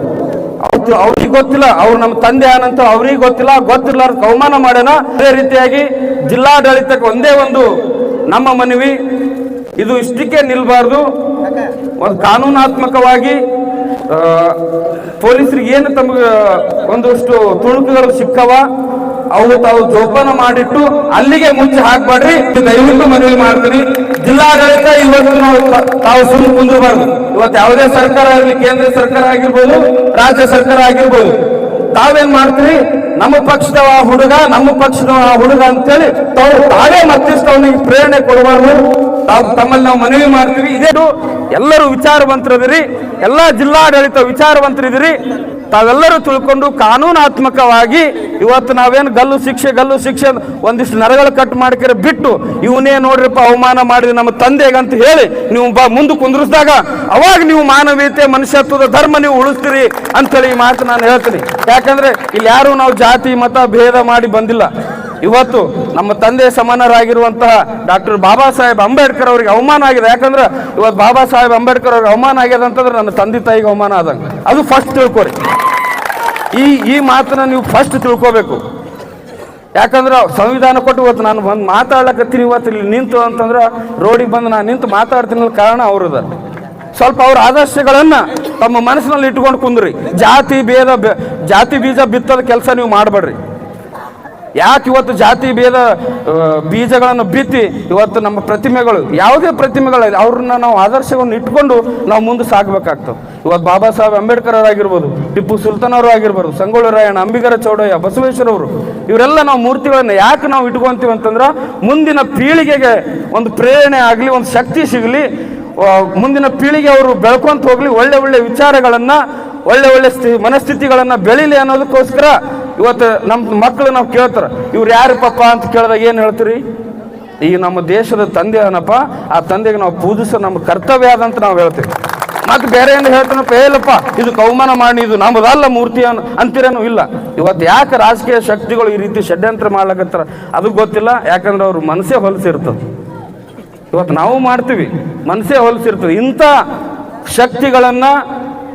F: ಅವ್ರಿಗೆ ಗೊತ್ತಿಲ್ಲ, ಅವ್ರು ನಮ್ಮ ತಂದೆ ಏನಂತ ಅವ್ರಿಗೆ ಗೊತ್ತಿಲ್ಲ ಅವಮಾನ ಮಾಡ್ಯಾನ. ಅದೇ ರೀತಿಯಾಗಿ ಜಿಲ್ಲಾಡಳಿತಕ್ಕೆ ಒಂದೇ ಒಂದು ನಮ್ಮ ಮನವಿ, ಇದು ಇಷ್ಟಕ್ಕೆ ನಿಲ್ಬಾರ್ದು. ಒಂದು ಕಾನೂನಾತ್ಮಕವಾಗಿ ಪೊಲೀಸರಿಗೆ ಏನು ತಮಗೆ ಒಂದಷ್ಟು ತುಣುಕುಗಳು ಸಿಕ್ಕವ ಅವು ತಾವು ಜೋಪಾನ ಮಾಡಿಟ್ಟು ಅಲ್ಲಿಗೆ ಮುಚ್ಚಿ ಹಾಕ್ಬೇಡ್ರಿ. ದಯವಿಟ್ಟು ಮನವಿ ಮಾಡ್ತೀನಿ. ಜಿಲ್ಲಾಡಳಿತ ಇವತ್ತು ನಾವು ತಾವು ಸುಮ್ಮನೆ ಕುಂದಿರಬಾರ್ದು. ಇವತ್ತು ಯಾವುದೇ ಸರ್ಕಾರ ಆಗಲಿ, ಕೇಂದ್ರ ಸರ್ಕಾರ ಆಗಿರ್ಬೋದು, ರಾಜ್ಯ ಸರ್ಕಾರ ಆಗಿರ್ಬೋದು, ತಾವೇನ್ ಮಾಡ್ತೀರಿ, ನಮ್ಮ ಪಕ್ಷದವ ಹುಡುಗ ಅಂತೇಳಿ ತಾವೇ ಮತ್ತಿಷ್ಟು ಅವನಿಗೆ ಪ್ರೇರಣೆ ಕೊಡಬಾರ್ದು. ತಮ್ಮಲ್ಲಿ ನಾವು ಮನವಿ ಮಾಡ್ತೀವಿ. ಇದೇನು ಎಲ್ಲರೂ ವಿಚಾರವಂತರಿದಿರಿ, ಎಲ್ಲ ಜಿಲ್ಲಾಡಳಿತ ವಿಚಾರವಂತರಿದಿರಿ. ತಾವೆಲ್ಲರೂ ತಿಳ್ಕೊಂಡು ಕಾನೂನಾತ್ಮಕವಾಗಿ ಇವತ್ತು ನಾವೇನು ಗಲ್ಲು ಶಿಕ್ಷೆ ಒಂದಿಷ್ಟು ನರಗಳು ಕಟ್ ಮಾಡ್ಕರೆ ಬಿಟ್ಟು ಇವನೇ ನೋಡ್ರಿಪ್ಪ ಅವಮಾನ ಮಾಡಿದ್ರೆ ನಮ್ಮ ತಂದೆಗಂತ ಹೇಳಿ ನೀವು ಮುಂದೆ ಕುಂದ್ರಿಸಿದಾಗ ಅವಾಗ ನೀವು ಮಾನವೀಯತೆ, ಮನುಷ್ಯತ್ವದ ಧರ್ಮ ನೀವು ಉಳಿಸ್ತೀರಿ ಅಂತೇಳಿ ಈ ಮಾತು ನಾನು ಹೇಳ್ತೀನಿ. ಯಾಕಂದ್ರೆ ಇಲ್ಲಿ ಯಾರು ನಾವು ಜಾತಿ ಮತ ಭೇದ ಮಾಡಿ ಬಂದಿಲ್ಲ. ಇವತ್ತು ನಮ್ಮ ತಂದೆ ಸಮಾನರಾಗಿರುವಂತಹ ಡಾಕ್ಟರ್ ಬಾಬಾ ಸಾಹೇಬ್ ಅಂಬೇಡ್ಕರ್ ಅವರಿಗೆ ಅವಮಾನ ಆಗಿದೆ. ಯಾಕಂದ್ರೆ ಇವತ್ತು ಬಾಬಾ ಸಾಹೇಬ್ ಅಂಬೇಡ್ಕರ್ ಅವ್ರಿಗೆ ಅವಮಾನ ಆಗಿದೆ ಅಂತಂದ್ರೆ ನನ್ನ ತಂದೆ ತಾಯಿಗೆ ಅವಮಾನ ಆದಂಗೆ. ಅದು ಫಸ್ಟ್ ತಿಳ್ಕೊರಿ. ಈ ಮಾತನ್ನ ನೀವು ಫಸ್ಟ್ ತಿಳ್ಕೋಬೇಕು. ಯಾಕಂದ್ರೆ ಸಂವಿಧಾನ ಕೊಟ್ಟು ಇವತ್ತು ನಾನು ಬಂದು ಮಾತಾಡ್ಲಕತ್ತೀನಿ, ಇವತ್ತು ಇಲ್ಲಿ ನಿಂತು ಅಂತಂದ್ರೆ ರೋಡಿಗೆ ಬಂದು ನಾನು ನಿಂತು ಮಾತಾಡ್ತೀನಿ ಕಾರಣ ಅವ್ರದ. ಸ್ವಲ್ಪ ಅವ್ರ ಆದರ್ಶಗಳನ್ನ ತಮ್ಮ ಮನಸ್ಸಿನಲ್ಲಿ ಇಟ್ಕೊಂಡು ಕುಂದ್ರಿ. ಜಾತಿ ಬೀಜ ಬಿತ್ತದ ಕೆಲಸ ನೀವು ಮಾಡಬೇಡ್ರಿ. ಯಾಕೆ ಇವತ್ತು ಜಾತಿ ಭೇದ ಬೀಜಗಳನ್ನು ಬಿತ್ತಿ ಇವತ್ತು ನಮ್ಮ ಪ್ರತಿಮೆಗಳು, ಯಾವುದೇ ಪ್ರತಿಮೆಗಳು ಅವ್ರನ್ನ ನಾವು ಆದರ್ಶವನ್ನು ಇಟ್ಕೊಂಡು ನಾವು ಮುಂದೆ ಸಾಗಬೇಕಾಗ್ತವೆ. ಇವತ್ತು ಬಾಬಾ ಸಾಹೇಬ್ ಅಂಬೇಡ್ಕರ್ ಅವರಾಗಿರ್ಬೋದು, ಟಿಪ್ಪು ಸುಲ್ತಾನ್ ಅವರು ಆಗಿರ್ಬೋದು, ಸಂಗೊಳ್ಳಿ ರಾಯಣ್ಣ, ಅಂಬಿಗರ ಚೌಡಯ್ಯ, ಬಸವೇಶ್ವರವರು, ಇವರೆಲ್ಲ ನಾವು ಮೂರ್ತಿಗಳನ್ನು ಯಾಕೆ ನಾವು ಇಟ್ಕೊಂತೀವಿ ಅಂತಂದ್ರೆ ಮುಂದಿನ ಪೀಳಿಗೆಗೆ ಒಂದು ಪ್ರೇರಣೆ ಆಗಲಿ, ಒಂದು ಶಕ್ತಿ ಸಿಗಲಿ, ಮುಂದಿನ ಪೀಳಿಗೆ ಅವರು ಬೆಳ್ಕೊಂತ ಹೋಗ್ಲಿ, ಒಳ್ಳೆ ವಿಚಾರಗಳನ್ನು, ಒಳ್ಳೆ ಮನಸ್ಥಿತಿಗಳನ್ನು ಬೆಳೀಲಿ ಅನ್ನೋದಕ್ಕೋಸ್ಕರ ಇವತ್ತು ನಮ್ಮ ಮಕ್ಕಳು ನಾವು ಕೇಳ್ತಾರೆ, ಇವ್ರು ಯಾರು ಪಪ್ಪ ಅಂತ ಕೇಳಿದಾಗ ಏನು ಹೇಳ್ತೀರಿ? ಈಗ ನಮ್ಮ ದೇಶದ ತಂದೆ ಏನಪ್ಪ, ಆ ತಂದೆಗೆ ನಾವು ಪೂಜಿಸೋ ನಮ್ಮ ಕರ್ತವ್ಯ ಆದಂತ ನಾವು ಹೇಳ್ತೀವಿ. ಮತ್ತೆ ಬೇರೆ ಏನು ಹೇಳ್ತಾನಪ್ಪ, ಹೇಳಪ್ಪ ಇದಕ್ಕೆ ಅವಮಾನ ಮಾಡಿ ಇದು ನಮ್ಮದಲ್ಲ ಮೂರ್ತಿ ಅಂತೀರೇನು ಇಲ್ಲ. ಇವತ್ತು ಯಾಕೆ ರಾಜಕೀಯ ಶಕ್ತಿಗಳು ಈ ರೀತಿ ಷಡ್ಯಂತ್ರ ಮಾಡ್ಲಕತ್ತಾರ ಅದು ಗೊತ್ತಿಲ್ಲ. ಯಾಕಂದ್ರೆ ಅವ್ರು ಮನಸ್ಸೇ ಹೊಲಸಿರ್ತದೆ. ಇವತ್ತು ನಾವು ಮಾಡ್ತೀವಿ, ಮನಸ್ಸೇ ಹೊಲಸಿರ್ತದೆ. ಇಂಥ ಶಕ್ತಿಗಳನ್ನು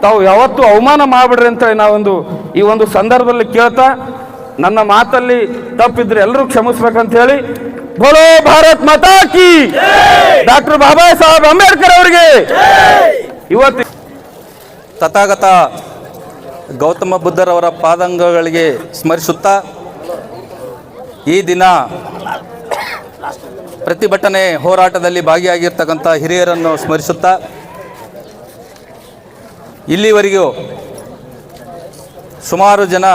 F: ತಾವು ಯಾವತ್ತೂ ಅವಮಾನ ಮಾಡ್ಬಿಡ್ರಿ ಅಂತ ಈ ಒಂದು ಸಂದರ್ಭದಲ್ಲಿ ಕೇಳ್ತಾ, ನನ್ನ ಮಾತಲ್ಲಿ ತಪ್ಪಿದ್ರೆ ಎಲ್ಲರೂ ಕ್ಷಮಿಸ್ಬೇಕಂತ ಹೇಳಿ, ಬೋಲೋ ಭಾರತ್ ಮಾತಾ ಕಿ, ಡಾಕ್ಟರ್ ಬಾಬಾ ಸಾಹೇಬ್ ಅಂಬೇಡ್ಕರ್ ಅವರಿಗೆ ಇವತ್ತು
G: ತಥಾಗತ ಗೌತಮ ಬುದ್ಧರವರ ಪಾದಂಗಗಳಿಗೆ ಸ್ಮರಿಸುತ್ತಾ ಈ ದಿನ ಪ್ರತಿಭಟನೆ ಹೋರಾಟದಲ್ಲಿ ಭಾಗಿಯಾಗಿರ್ತಕ್ಕಂಥ ಹಿರಿಯರನ್ನು ಸ್ಮರಿಸುತ್ತಾ, ಇಲ್ಲಿವರೆಗೂ ಸುಮಾರು ಜನ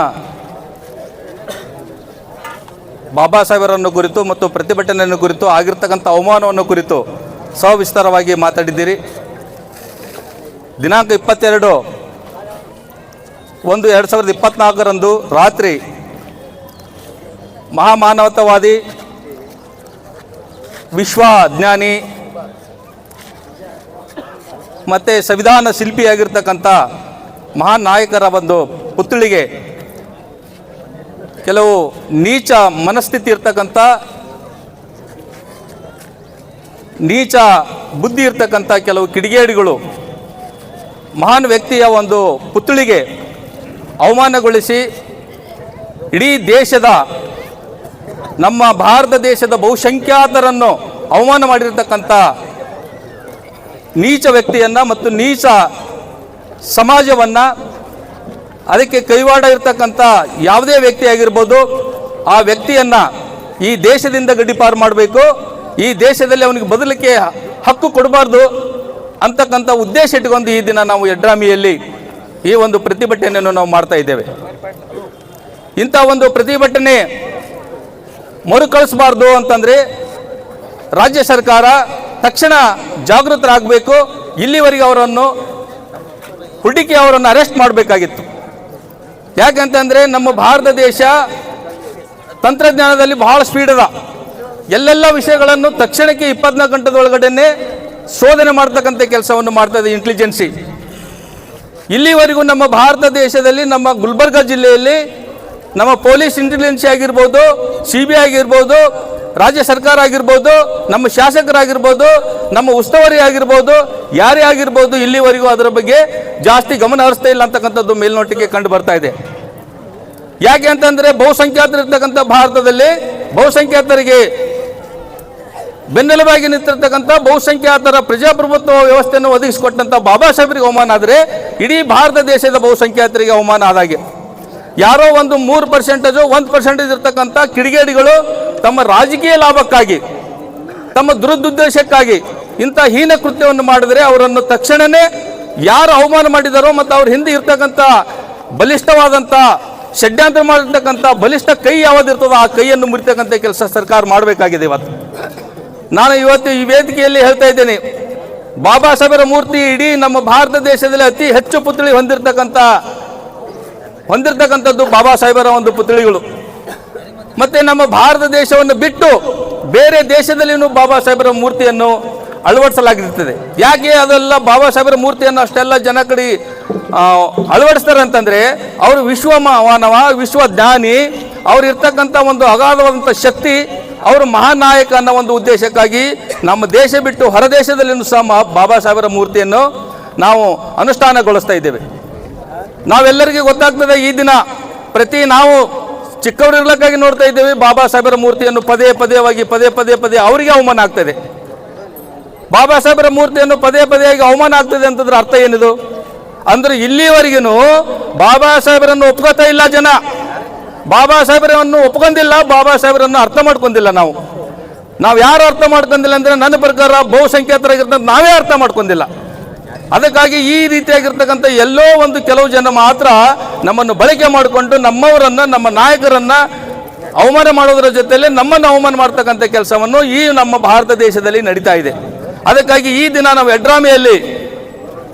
G: ಬಾಬಾ ಸಾಹೇಬರನ್ನು ಕುರಿತು ಮತ್ತು ಪ್ರತಿಭಟನೆಯನ್ನು ಕುರಿತು ಆಗಿರ್ತಕ್ಕಂಥ ಅವಮಾನವನ್ನು ಕುರಿತು ಸವಿಸ್ತಾರವಾಗಿ ಮಾತಾಡಿದ್ದೀರಿ. ದಿನಾಂಕ 22/1/2024 ರಾತ್ರಿ ಮಹಾಮಾನವತಾವಾದಿ, ವಿಶ್ವಜ್ಞಾನಿ ಮತ್ತು ಸಂವಿಧಾನ ಶಿಲ್ಪಿಯಾಗಿರ್ತಕ್ಕಂಥ ಮಹಾನ್ ನಾಯಕರ ಒಂದು ಪುತ್ಥಳಿಗೆ ಕೆಲವು ನೀಚ ಮನಸ್ಥಿತಿ ಇರ್ತಕ್ಕಂಥ, ನೀಚ ಬುದ್ಧಿ ಇರ್ತಕ್ಕಂಥ ಕೆಲವು ಕಿಡಿಗೇಡಿಗಳು ಮಹಾನ್ ವ್ಯಕ್ತಿಯ ಒಂದು ಪುತ್ಥಳಿಗೆ ಅವಮಾನಗೊಳಿಸಿ ಇಡೀ ದೇಶದ, ನಮ್ಮ ಭಾರತ ದೇಶದ ಬಹುಸಂಖ್ಯಾತರನ್ನು ಅವಮಾನ ಮಾಡಿರ್ತಕ್ಕಂಥ ನೀಚ ವ್ಯಕ್ತಿಯನ್ನು ಮತ್ತು ನೀಚ ಸಮಾಜವನ್ನು, ಅದಕ್ಕೆ ಕೈವಾಡ ಇರ್ತಕ್ಕಂಥ ಯಾವುದೇ ವ್ಯಕ್ತಿ ಆಗಿರ್ಬೋದು, ಆ ವ್ಯಕ್ತಿಯನ್ನು ಈ ದೇಶದಿಂದ ಗಡೀಪಾರು ಮಾಡಬೇಕು, ಈ ದೇಶದಲ್ಲಿ ಅವನಿಗೆ ಬದಲಿಕ್ಕೆ ಹಕ್ಕು ಕೊಡಬಾರ್ದು ಅಂತಕ್ಕಂಥ ಉದ್ದೇಶ ಇಟ್ಕೊಂಡು ಈ ದಿನ ನಾವು ಯಡ್ರಾಮಿಯಲ್ಲಿ ಈ ಒಂದು ಪ್ರತಿಭಟನೆಯನ್ನು ನಾವು ಮಾಡ್ತಾ ಇದ್ದೇವೆ. ಇಂಥ ಒಂದು ಪ್ರತಿಭಟನೆ ಮರುಕಳಿಸಬಾರ್ದು ಅಂತಂದರೆ ರಾಜ್ಯ ಸರ್ಕಾರ ತಕ್ಷಣ ಜಾಗೃತರಾಗಬೇಕು. ಇಲ್ಲಿವರೆಗೆ ಅವರನ್ನು ಹುಡುಕಿ ಅವರನ್ನು ಅರೆಸ್ಟ್ ಮಾಡಬೇಕಾಗಿತ್ತು. ಯಾಕಂತಂದರೆ ನಮ್ಮ ಭಾರತ ದೇಶ ತಂತ್ರಜ್ಞಾನದಲ್ಲಿ ಬಹಳ ಸ್ಪೀಡ್ ಅದ. ಎಲ್ಲೆಲ್ಲ ವಿಷಯಗಳನ್ನು ತಕ್ಷಣಕ್ಕೆ 24 ಗಂಟೆದೊಳಗಡೆನೆ ಶೋಧನೆ ಮಾಡ್ತಕ್ಕಂಥ ಕೆಲಸವನ್ನು ಮಾಡ್ತದೆ ಇಂಟೆಲಿಜೆನ್ಸಿ. ಇಲ್ಲಿವರೆಗೂ ನಮ್ಮ ಭಾರತ ದೇಶದಲ್ಲಿ, ನಮ್ಮ ಗುಲ್ಬರ್ಗ ಜಿಲ್ಲೆಯಲ್ಲಿ ನಮ್ಮ ಪೊಲೀಸ್ ಇಂಟೆಲಿಜೆನ್ಸಿ ಆಗಿರ್ಬೋದು, CBI ಆಗಿರ್ಬೋದು, ರಾಜ್ಯ ಸರ್ಕಾರ ಆಗಿರ್ಬೋದು, ನಮ್ಮ ಶಾಸಕರಾಗಿರ್ಬೋದು, ನಮ್ಮ ಉಸ್ತುವಾರಿ ಆಗಿರ್ಬೋದು, ಯಾರೇ ಆಗಿರ್ಬೋದು, ಇಲ್ಲಿವರೆಗೂ ಅದರ ಬಗ್ಗೆ ಜಾಸ್ತಿ ಗಮನ ಹರಿಸ್ತಾ ಇಲ್ಲ ಅಂತಕ್ಕಂಥದ್ದು ಮೇಲ್ನೋಟಕ್ಕೆ ಕಂಡು ಬರ್ತಾ ಇದೆ. ಯಾಕೆ ಅಂತಂದರೆ ಬಹುಸಂಖ್ಯಾತರಿರ್ತಕ್ಕಂಥ ಭಾರತದಲ್ಲಿ ಬಹುಸಂಖ್ಯಾತರಿಗೆ ಬೆನ್ನೆಲುಬಾಗಿ ನಿಂತಿರ್ತಕ್ಕಂಥ ಬಹುಸಂಖ್ಯಾತರ ಪ್ರಜಾಪ್ರಭುತ್ವ ವ್ಯವಸ್ಥೆಯನ್ನು ಒದಗಿಸಿಕೊಟ್ಟಂಥ ಬಾಬಾ ಸಾಹೇಬರಿಗೆ ಅವಮಾನ ಆದರೆ ಇಡೀ ಭಾರತ ದೇಶದ ಬಹುಸಂಖ್ಯಾತರಿಗೆ ಅವಮಾನ ಆದಾಗೆ. ಯಾರೋ ಒಂದು 3% 1% ಇರ್ತಕ್ಕಂಥ ಕಿಡಿಗೇಡಿಗಳು ತಮ್ಮ ರಾಜಕೀಯ ಲಾಭಕ್ಕಾಗಿ, ತಮ್ಮ ದುರುದ್ದೇಶಕ್ಕಾಗಿ ಇಂಥ ಹೀನ ಕೃತ್ಯವನ್ನು ಮಾಡಿದರೆ ಅವರನ್ನು ತಕ್ಷಣವೇ ಯಾರು ಅವಮಾನ ಮಾಡಿದಾರೋ ಮತ್ತು ಅವ್ರ ಹಿಂದೆ ಇರ್ತಕ್ಕಂಥ ಬಲಿಷ್ಠವಾದಂಥ ಷಡ್ಯಂತ್ರ ಮಾಡಿರ್ತಕ್ಕಂಥ ಬಲಿಷ್ಠ ಕೈ ಯಾವುದಿರ್ತದೋ ಆ ಕೈಯನ್ನು ಮುರಿತಕ್ಕಂಥ ಕೆಲಸ ಸರ್ಕಾರ ಮಾಡಬೇಕಾಗಿದೆ. ನಾನು ಇವತ್ತು ಈ ವೇದಿಕೆಯಲ್ಲಿ ಹೇಳ್ತಾ ಇದ್ದೇನೆ, ಬಾಬಾ ಸಾಹೇಬರ ಮೂರ್ತಿ ಇಡೀ ನಮ್ಮ ಭಾರತ ದೇಶದಲ್ಲಿ ಅತಿ ಹೆಚ್ಚು ಪುತ್ಥಳಿ ಹೊಂದಿರತಕ್ಕಂಥದ್ದು ಬಾಬಾ ಸಾಹೇಬರ ಒಂದು ಪುತ್ಥಳಿಗಳು. ಮತ್ತೆ ನಮ್ಮ ಭಾರತ ದೇಶವನ್ನು ಬಿಟ್ಟು ಬೇರೆ ದೇಶದಲ್ಲಿಯೂ ಬಾಬಾ ಸಾಹೇಬರ ಮೂರ್ತಿಯನ್ನು ಅಳವಡಿಸಲಾಗಿರ್ತದೆ. ಯಾಕೆ ಅದೆಲ್ಲ ಬಾಬಾ ಸಾಹೇಬರ ಮೂರ್ತಿಯನ್ನು ಅಷ್ಟೆಲ್ಲ ಜನ ಕಡೆ ಅಳವಡಿಸ್ತಾರೆ ಅಂತಂದರೆ, ಅವರು ವಿಶ್ವ ಮಾನವ, ವಿಶ್ವ ಜ್ಞಾನಿ, ಅವ್ರು ಇರ್ತಕ್ಕಂಥ ಒಂದು ಅಗಾಧವಾದಂಥ ಶಕ್ತಿ, ಅವರು ಮಹಾನಾಯಕ ಅನ್ನೋ ಒಂದು ಉದ್ದೇಶಕ್ಕಾಗಿ ನಮ್ಮ ದೇಶ ಬಿಟ್ಟು ಹೊರದೇಶದಲ್ಲಿಯೂ ಸಹ ಬಾಬಾ ಸಾಹೇಬರ ಮೂರ್ತಿಯನ್ನು ನಾವು ಅನುಷ್ಠಾನಗೊಳಿಸ್ತಾ ಇದ್ದೇವೆ. ನಾವೆಲ್ಲರಿಗೂ ಗೊತ್ತಾಗ್ತದೆ, ಈ ದಿನ ನಾವು ಚಿಕ್ಕವರಿರ್ಲಕ್ಕಾಗಿ ನೋಡ್ತಾ ಇದ್ದೇವೆ, ಬಾಬಾ ಸಾಹೇಬರ ಮೂರ್ತಿಯನ್ನು ಪದೇ ಪದೇ ಅವರಿಗೆ ಅವಮಾನ ಆಗ್ತದೆ. ಬಾಬಾ ಸಾಹೇಬರ ಮೂರ್ತಿಯನ್ನು ಪದೇ ಅವಮಾನ ಆಗ್ತದೆ ಅಂತಂದ್ರೆ ಅರ್ಥ ಏನಿದು? ಅಂದ್ರೆ ಇಲ್ಲಿವರೆಗೂ ಬಾಬಾ ಸಾಹೇಬರನ್ನು ಒಪ್ಕೋತಾ ಇಲ್ಲ ಜನ, ಬಾಬಾ ಸಾಹೇಬರನ್ನು ಒಪ್ಕೊಂಡಿಲ್ಲ, ಬಾಬಾ ಸಾಹೇಬರನ್ನು ಅರ್ಥ ಮಾಡ್ಕೊಂಡಿಲ್ಲ. ನಾವು ಯಾರು ಅರ್ಥ ಮಾಡ್ಕೊಂಡಿಲ್ಲ ಅಂದರೆ ನನ್ನ ಪ್ರಕಾರ ಬಹುಸಂಖ್ಯಾತರಾಗಿರ್ತಕ್ಕಂಥ ನಾವೇ ಅರ್ಥ ಮಾಡ್ಕೊಂಡಿಲ್ಲ. ಅದಕ್ಕಾಗಿ ಈ ರೀತಿಯಾಗಿರ್ತಕ್ಕಂಥ ಎಲ್ಲೋ ಒಂದು ಕೆಲವು ಜನ ಮಾತ್ರ ನಮ್ಮನ್ನು ಬಳಕೆ ಮಾಡಿಕೊಂಡು ನಮ್ಮವರನ್ನು, ನಮ್ಮ ನಾಯಕರನ್ನು ಅವಮಾನ ಮಾಡೋದರ ಜೊತೆಯಲ್ಲಿ ನಮ್ಮನ್ನು ಅವಮಾನ ಮಾಡ್ತಕ್ಕಂಥ ಕೆಲಸವನ್ನು ಈ ನಮ್ಮ ಭಾರತ ದೇಶದಲ್ಲಿ ನಡೀತಾ ಇದೆ. ಅದಕ್ಕಾಗಿ ಈ ದಿನ ನಾವು ಎಡ್ರಾಮಿಯಲ್ಲಿ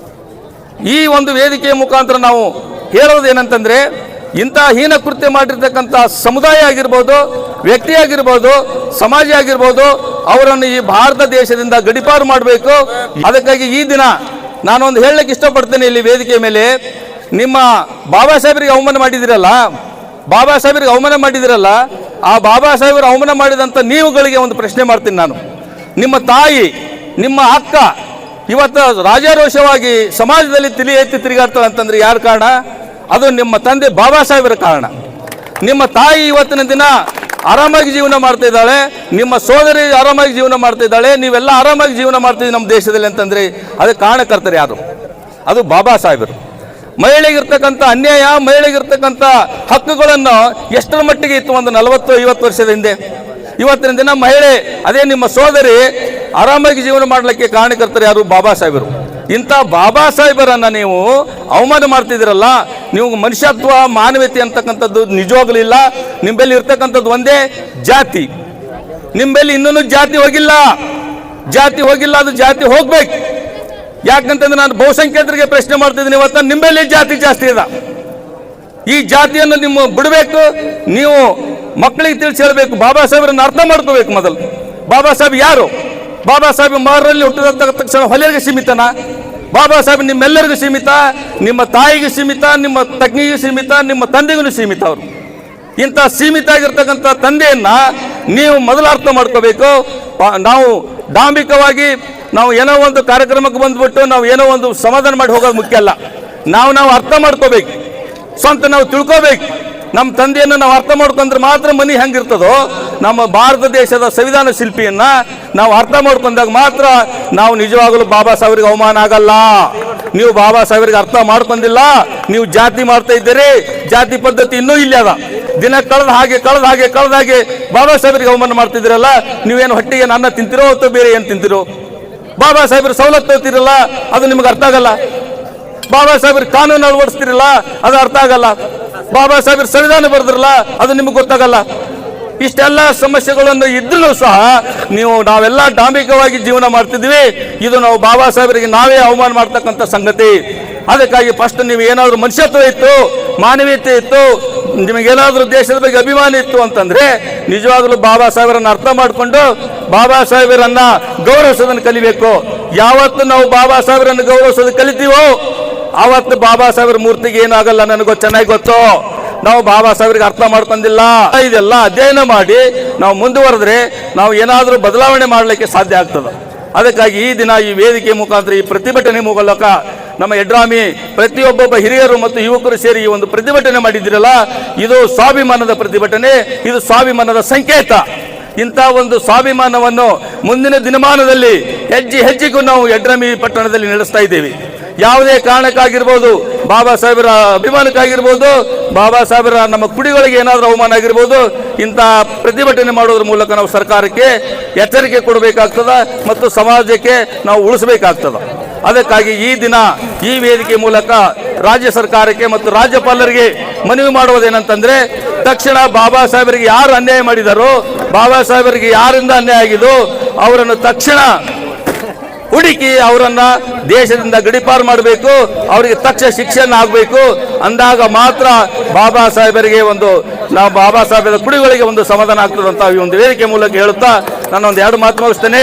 G: ಈ ಒಂದು ವೇದಿಕೆಯ ಮುಖಾಂತರ ನಾವು ಹೇಳೋದೇನಂತಂದರೆ, ಇಂಥ ಹೀನ ಕೃತ್ಯ ಮಾಡಿರ್ತಕ್ಕಂಥ ಸಮುದಾಯ ಆಗಿರ್ಬೋದು, ವ್ಯಕ್ತಿ ಆಗಿರ್ಬೋದು, ಸಮಾಜ ಆಗಿರ್ಬೋದು, ಅವರನ್ನು ಈ ಭಾರತ ದೇಶದಿಂದ ಗಡೀಪಾರು ಮಾಡಬೇಕು. ಅದಕ್ಕಾಗಿ ಈ ದಿನ ನಾನೊಂದು ಹೇಳಲಿಕ್ಕೆ ಇಷ್ಟಪಡ್ತೇನೆ ಇಲ್ಲಿ ವೇದಿಕೆ ಮೇಲೆ, ನಿಮ್ಮ ಬಾಬಾ ಸಾಹೇಬರಿಗೆ ಅವಮಾನ ಮಾಡಿದಿರಲ್ಲ, ಆ ಬಾಬಾ ಸಾಹೇಬರು ಅವಮಾನ ಮಾಡಿದಂಥ ನೀವುಗಳಿಗೆ ಒಂದು ಪ್ರಶ್ನೆ ಮಾಡ್ತೀನಿ ನಾನು. ನಿಮ್ಮ ತಾಯಿ, ನಿಮ್ಮ ಅಕ್ಕ ಇವತ್ತು ರಾಜಾರೋಷವಾಗಿ ಸಮಾಜದಲ್ಲಿ ತಲೆ ಎತ್ತಿ ತಿರುಗಾಡ್ತಾಳೆ ಅಂತಂದ್ರೆ ಯಾರ ಕಾರಣ? ಅದು ನಿಮ್ಮ ತಂದೆ ಬಾಬಾ ಸಾಹೇಬರ ಕಾರಣ. ನಿಮ್ಮ ತಾಯಿ ಇವತ್ತಿನ ದಿನ ಆರಾಮಾಗಿ ಜೀವನ ಮಾಡ್ತಾ ಇದ್ದಾಳೆ, ನಿಮ್ಮ ಸೋದರಿ ಆರಾಮಾಗಿ ಜೀವನ ಮಾಡ್ತಾ ಇದ್ದಾಳೆ, ನೀವೆಲ್ಲ ಆರಾಮಾಗಿ ಜೀವನ ಮಾಡ್ತಿದ್ದೀವಿ ನಮ್ಮ ದೇಶದಲ್ಲಿ ಅಂತಂದರೆ ಅದಕ್ಕೆ ಕಾರಣಕರ್ತರು ಯಾರು? ಅದು ಬಾಬಾ ಸಾಹೇಬರು. ಮಹಿಳೆಗಿರ್ತಕ್ಕಂಥ ಅನ್ಯಾಯ, ಮಹಿಳೆಗಿರ್ತಕ್ಕಂಥ ಹಕ್ಕುಗಳನ್ನು ಎಷ್ಟರ ಮಟ್ಟಿಗೆ ಇತ್ತು ಒಂದು 40-50 ವರ್ಷದ ಹಿಂದೆ. ಇವತ್ತಿನ ದಿನ ಮಹಿಳೆ, ಅದೇ ನಿಮ್ಮ ಸೋದರಿ ಆರಾಮಾಗಿ ಜೀವನ ಮಾಡಲಿಕ್ಕೆ ಕಾರಣಕರ್ತರು ಯಾರು? ಬಾಬಾ ಸಾಹೇಬರು. ಇಂಥ ಬಾಬಾ ಸಾಹೇಬರನ್ನು ನೀವು ಅವಮಾನ ಮಾಡ್ತಿದ್ದೀರಲ್ಲ, ನೀವು ಮನುಷ್ಯತ್ವ, ಮಾನವೀಯತೆ ಅಂತಕ್ಕಂಥದ್ದು ನಿಜವಾಗ್ಲೂ ಇಲ್ಲ. ನಿಂಬಲ್ಲಿ ಇರ್ತಕ್ಕಂಥದ್ದು ಒಂದೇ ಜಾತಿ. ನಿಂಬಲ್ಲಿ ಇನ್ನೂ ಜಾತಿ ಹೋಗಿಲ್ಲ, ಅದು ಜಾತಿ ಹೋಗ್ಬೇಕು. ಯಾಕಂತಂದ್ರೆ ನಾನು ಬಹುಸಂಖ್ಯಾತರಿಗೆ ಪ್ರಶ್ನೆ ಮಾಡ್ತಿದ್ದೀನಿ, ಇವತ್ತು ನಿಂಬಲ್ಲಿ ಜಾತಿ ಜಾಸ್ತಿ ಇದೆ. ಈ ಜಾತಿಯನ್ನು ನಿಮ್ಮ ಬಿಡಬೇಕು. ನೀವು ಮಕ್ಕಳಿಗೆ ತಿಳಿಸಿ ಹೇಳಬೇಕು, ಬಾಬಾ ಸಾಹೇಬರನ್ನು ಅರ್ಥ ಮಾಡ್ಕೋಬೇಕು. ಮೊದಲು ಬಾಬಾ ಸಾಹೇಬ್ ಯಾರು? ಬಾಬಾ ಸಾಹೇಬ್ ಮಾರಲ್ಲಿ ಹುಟ್ಟಿದ ತಕ್ಷಣ ಹೊಲೆಗೆ ಸೀಮಿತನಾ? ಬಾಬಾ ಸಾಹೇಬ್ ನಿಮ್ಮೆಲ್ಲರಿಗೂ ಸೀಮಿತ, ನಿಮ್ಮ ತಾಯಿಗೂ ಸೀಮಿತ, ನಿಮ್ಮ ತಂಗಿಗೂ ಸೀಮಿತ, ನಿಮ್ಮ ತಂದೆಗೂ ಸೀಮಿತ. ಅವರು ಇಂಥ ಸೀಮಿತ ಆಗಿರ್ತಕ್ಕಂಥ ತಂದೆಯನ್ನು ನೀವು ಮೊದಲು ಅರ್ಥ ಮಾಡ್ಕೋಬೇಕು. ನಾವು ಡಾಂಬಿಕವಾಗಿ ನಾವು ಏನೋ ಒಂದು ಕಾರ್ಯಕ್ರಮಕ್ಕೆ ಬಂದ್ಬಿಟ್ಟು ನಾವು ಏನೋ ಒಂದು ಸಮಾಧಾನ ಮಾಡಿ ಹೋಗೋದು ಮುಖ್ಯ ಅಲ್ಲ. ನಾವು ಅರ್ಥ ಮಾಡ್ಕೋಬೇಕು, ಸ್ವಂತ ನಾವು ತಿಳ್ಕೋಬೇಕು. ನಮ್ಮ ತಂದೆಯನ್ನು ನಾವು ಅರ್ಥ ಮಾಡ್ಕೊಂಡ್ರೆ ಮಾತ್ರ ಮನೆ ಹೆಂಗಿರ್ತದೋ, ನಮ್ಮ ಭಾರತ ದೇಶದ ಸಂವಿಧಾನ ಶಿಲ್ಪಿಯನ್ನು ನಾವು ಅರ್ಥ ಮಾಡ್ಕೊಂಡಾಗ ಮಾತ್ರ ನಾವು ನಿಜವಾಗಲೂ ಬಾಬಾ ಸಾಹೇಬರಿಗೆ ಅವಮಾನ ಆಗಲ್ಲ. ನೀವು ಬಾಬಾ ಸಾಹೇಬರಿಗೆ ಅರ್ಥ ಮಾಡ್ಕೊಂಡಿಲ್ಲ, ನೀವು ಜಾತಿ ಮಾಡ್ತಾ ಇದ್ದೀರಿ. ಜಾತಿ ಪದ್ಧತಿ ಇನ್ನೂ ಇಲ್ಲ ಅದ. ದಿನ ಕಳೆದ ಹಾಗೆ ಬಾಬಾ ಸಾಹೇಬರಿಗೆ ಅವಮಾನ ಮಾಡ್ತಿದ್ದೀರಲ್ಲ. ನೀವೇನು ಹೊಟ್ಟೆಗೆ ಅನ್ನ ತಿಂತಿರೋ ಅಥವಾ ಬೇರೆ ಏನು ತಿಂತಿರೋ? ಬಾಬಾ ಸಾಹೇಬ್ರ ಸವಲತ್ತು ತೋತಿರಲ್ಲ, ಅದು ನಿಮ್ಗೆ ಅರ್ಥ ಆಗಲ್ಲ. ಬಾಬಾ ಸಾಹೇಬ್ರ ಕಾನೂನು ಅಳವಡಿಸ್ತಿರಲ್ಲ, ಅದು ಅರ್ಥ ಆಗಲ್ಲ. ಬಾಬಾ ಸಾಹೇಬ್ರ ಸಂವಿಧಾನ ಬರೆದ್ರಲ್ಲ, ಅದು ನಿಮ್ಗೆ ಗೊತ್ತಾಗಲ್ಲ. ಇಷ್ಟೆಲ್ಲ ಸಮಸ್ಯೆಗಳನ್ನು ಇದ್ರೂ ಸಹ ನಾವೆಲ್ಲ ಡಾಂಬಿಕವಾಗಿ ಜೀವನ ಮಾಡ್ತಿದ್ವಿ. ಇದು ನಾವು ಬಾಬಾ ಸಾಹೇಬರಿಗೆ ನಾವೇ ಅವಮಾನ ಮಾಡ್ತಕ್ಕಂಥ ಸಂಗತಿ. ಅದಕ್ಕಾಗಿ ಫಸ್ಟ್ ನೀವು ಏನಾದರೂ ಮನುಷ್ಯತ್ವ ಇತ್ತು, ಮಾನವೀಯತೆ ಇತ್ತು, ನಿಮಗೇನಾದರೂ ದೇಶದ ಬಗ್ಗೆ ಅಭಿಮಾನ ಇತ್ತು ಅಂತಂದ್ರೆ ನಿಜವಾಗ್ಲೂ ಬಾಬಾ ಸಾಹೇಬರನ್ನು ಅರ್ಥ ಮಾಡಿಕೊಂಡು ಬಾಬಾ ಸಾಹೇಬರನ್ನ ಗೌರವಿಸೋದನ್ನು ಕಲಿಬೇಕು. ಯಾವತ್ತು ನಾವು ಬಾಬಾ ಸಾಹೇಬರನ್ನು ಗೌರವಿಸೋದು ಕಲಿತೀವೋ ಆವತ್ತು ಬಾಬಾ ಸಾಹೇಬರ ಮೂರ್ತಿಗೆ ಏನಾಗಲ್ಲ, ನನಗೂ ಚೆನ್ನಾಗಿ ಗೊತ್ತು. ನಾವು ಬಾಬಾ ಸಾಹೇಬರಿಗೆ ಅರ್ಥ ಮಾಡ್ಕೊಂಡಿಲ್ಲ. ಇದೆಲ್ಲ ಅಧ್ಯಯನ ಮಾಡಿ ನಾವು ಮುಂದುವರೆದ್ರೆ ನಾವು ಏನಾದರೂ ಬದಲಾವಣೆ ಮಾಡಲಿಕ್ಕೆ ಸಾಧ್ಯ ಆಗ್ತದೆ. ಅದಕ್ಕಾಗಿ ಈ ದಿನ ಈ ವೇದಿಕೆ ಮುಖಾಂತರ ಈ ಪ್ರತಿಭಟನೆ ಮೂಲಕ ನಮ್ಮ ಯಡ್ರಾಮಿ ಪ್ರತಿಯೊಬ್ಬೊಬ್ಬ ಹಿರಿಯರು ಮತ್ತು ಯುವಕರು ಸೇರಿ ಈ ಒಂದು ಪ್ರತಿಭಟನೆ ಮಾಡಿದ್ರಲ್ಲ, ಇದು ಸ್ವಾಭಿಮಾನದ ಪ್ರತಿಭಟನೆ, ಇದು ಸ್ವಾಭಿಮಾನದ ಸಂಕೇತ. ಇಂಥ ಒಂದು ಸ್ವಾಭಿಮಾನವನ್ನು ಮುಂದಿನ ದಿನಮಾನದಲ್ಲಿ ಹೆಜ್ಜೆ ಹೆಜ್ಜೆಗೂ ನಾವು ಯಡ್ರಾಮಿ ಪಟ್ಟಣದಲ್ಲಿ ನಡೆಸ್ತಾ ಇದ್ದೇವೆ. ಯಾವುದೇ ಕಾರಣಕ್ಕಾಗಿರ್ಬೋದು, ಬಾಬಾ ಸಾಹೇಬರ ಅಭಿಮಾನಕ್ಕಾಗಿರ್ಬೋದು, ಬಾಬಾ ಸಾಹೇಬರ ನಮ್ಮ ಕುಡಿಗಳಿಗೆ ಏನಾದರೂ ಅವಮಾನ ಆಗಿರ್ಬೋದು, ಇಂಥ ಪ್ರತಿಭಟನೆ ಮಾಡೋದ್ರ ಮೂಲಕ ನಾವು ಸರ್ಕಾರಕ್ಕೆ ಎಚ್ಚರಿಕೆ ಕೊಡಬೇಕಾಗ್ತದೆ ಮತ್ತು ಸಮಾಜಕ್ಕೆ ನಾವು ಉಳಿಸಬೇಕಾಗ್ತದೆ. ಅದಕ್ಕಾಗಿ ಈ ದಿನ ಈ ವೇದಿಕೆ ಮೂಲಕ ರಾಜ್ಯ ಸರ್ಕಾರಕ್ಕೆ ಮತ್ತು ರಾಜ್ಯಪಾಲರಿಗೆ ಮನವಿ ಮಾಡುವುದೇನಂತಂದ್ರೆ, ತಕ್ಷಣ ಬಾಬಾ ಸಾಹೇಬರಿಗೆ ಯಾರು ಅನ್ಯಾಯ ಮಾಡಿದಾರೋ, ಬಾಬಾ ಸಾಹೇಬರಿಗೆ ಯಾರಿಂದ ಅನ್ಯಾಯ ಆಗಿದೋ ಅವರನ್ನು ತಕ್ಷಣ ಹುಡುಕಿ ಅವರನ್ನ ದೇಶದಿಂದ ಗಡೀಪಾರು ಮಾಡಬೇಕು, ಅವರಿಗೆ ತಕ್ಷಣ ಶಿಕ್ಷೆಯನ್ನು ಆಗಬೇಕು. ಅಂದಾಗ ಮಾತ್ರ ಬಾಬಾ ಸಾಹೇಬರಿಗೆ ನಾವು ಬಾಬಾ ಸಾಹೇಬರ ಕುಡಿಗಳಿಗೆ ಒಂದು ಸಮಾಧಾನ ಆಗ್ತದೆ ಅಂತ ಈ ಒಂದು ವೇದಿಕೆ ಮೂಲಕ ಹೇಳುತ್ತಾ ನಾನು ಒಂದು 2 ಮಾತು ಮುಗಿಸ್ತೇನೆ.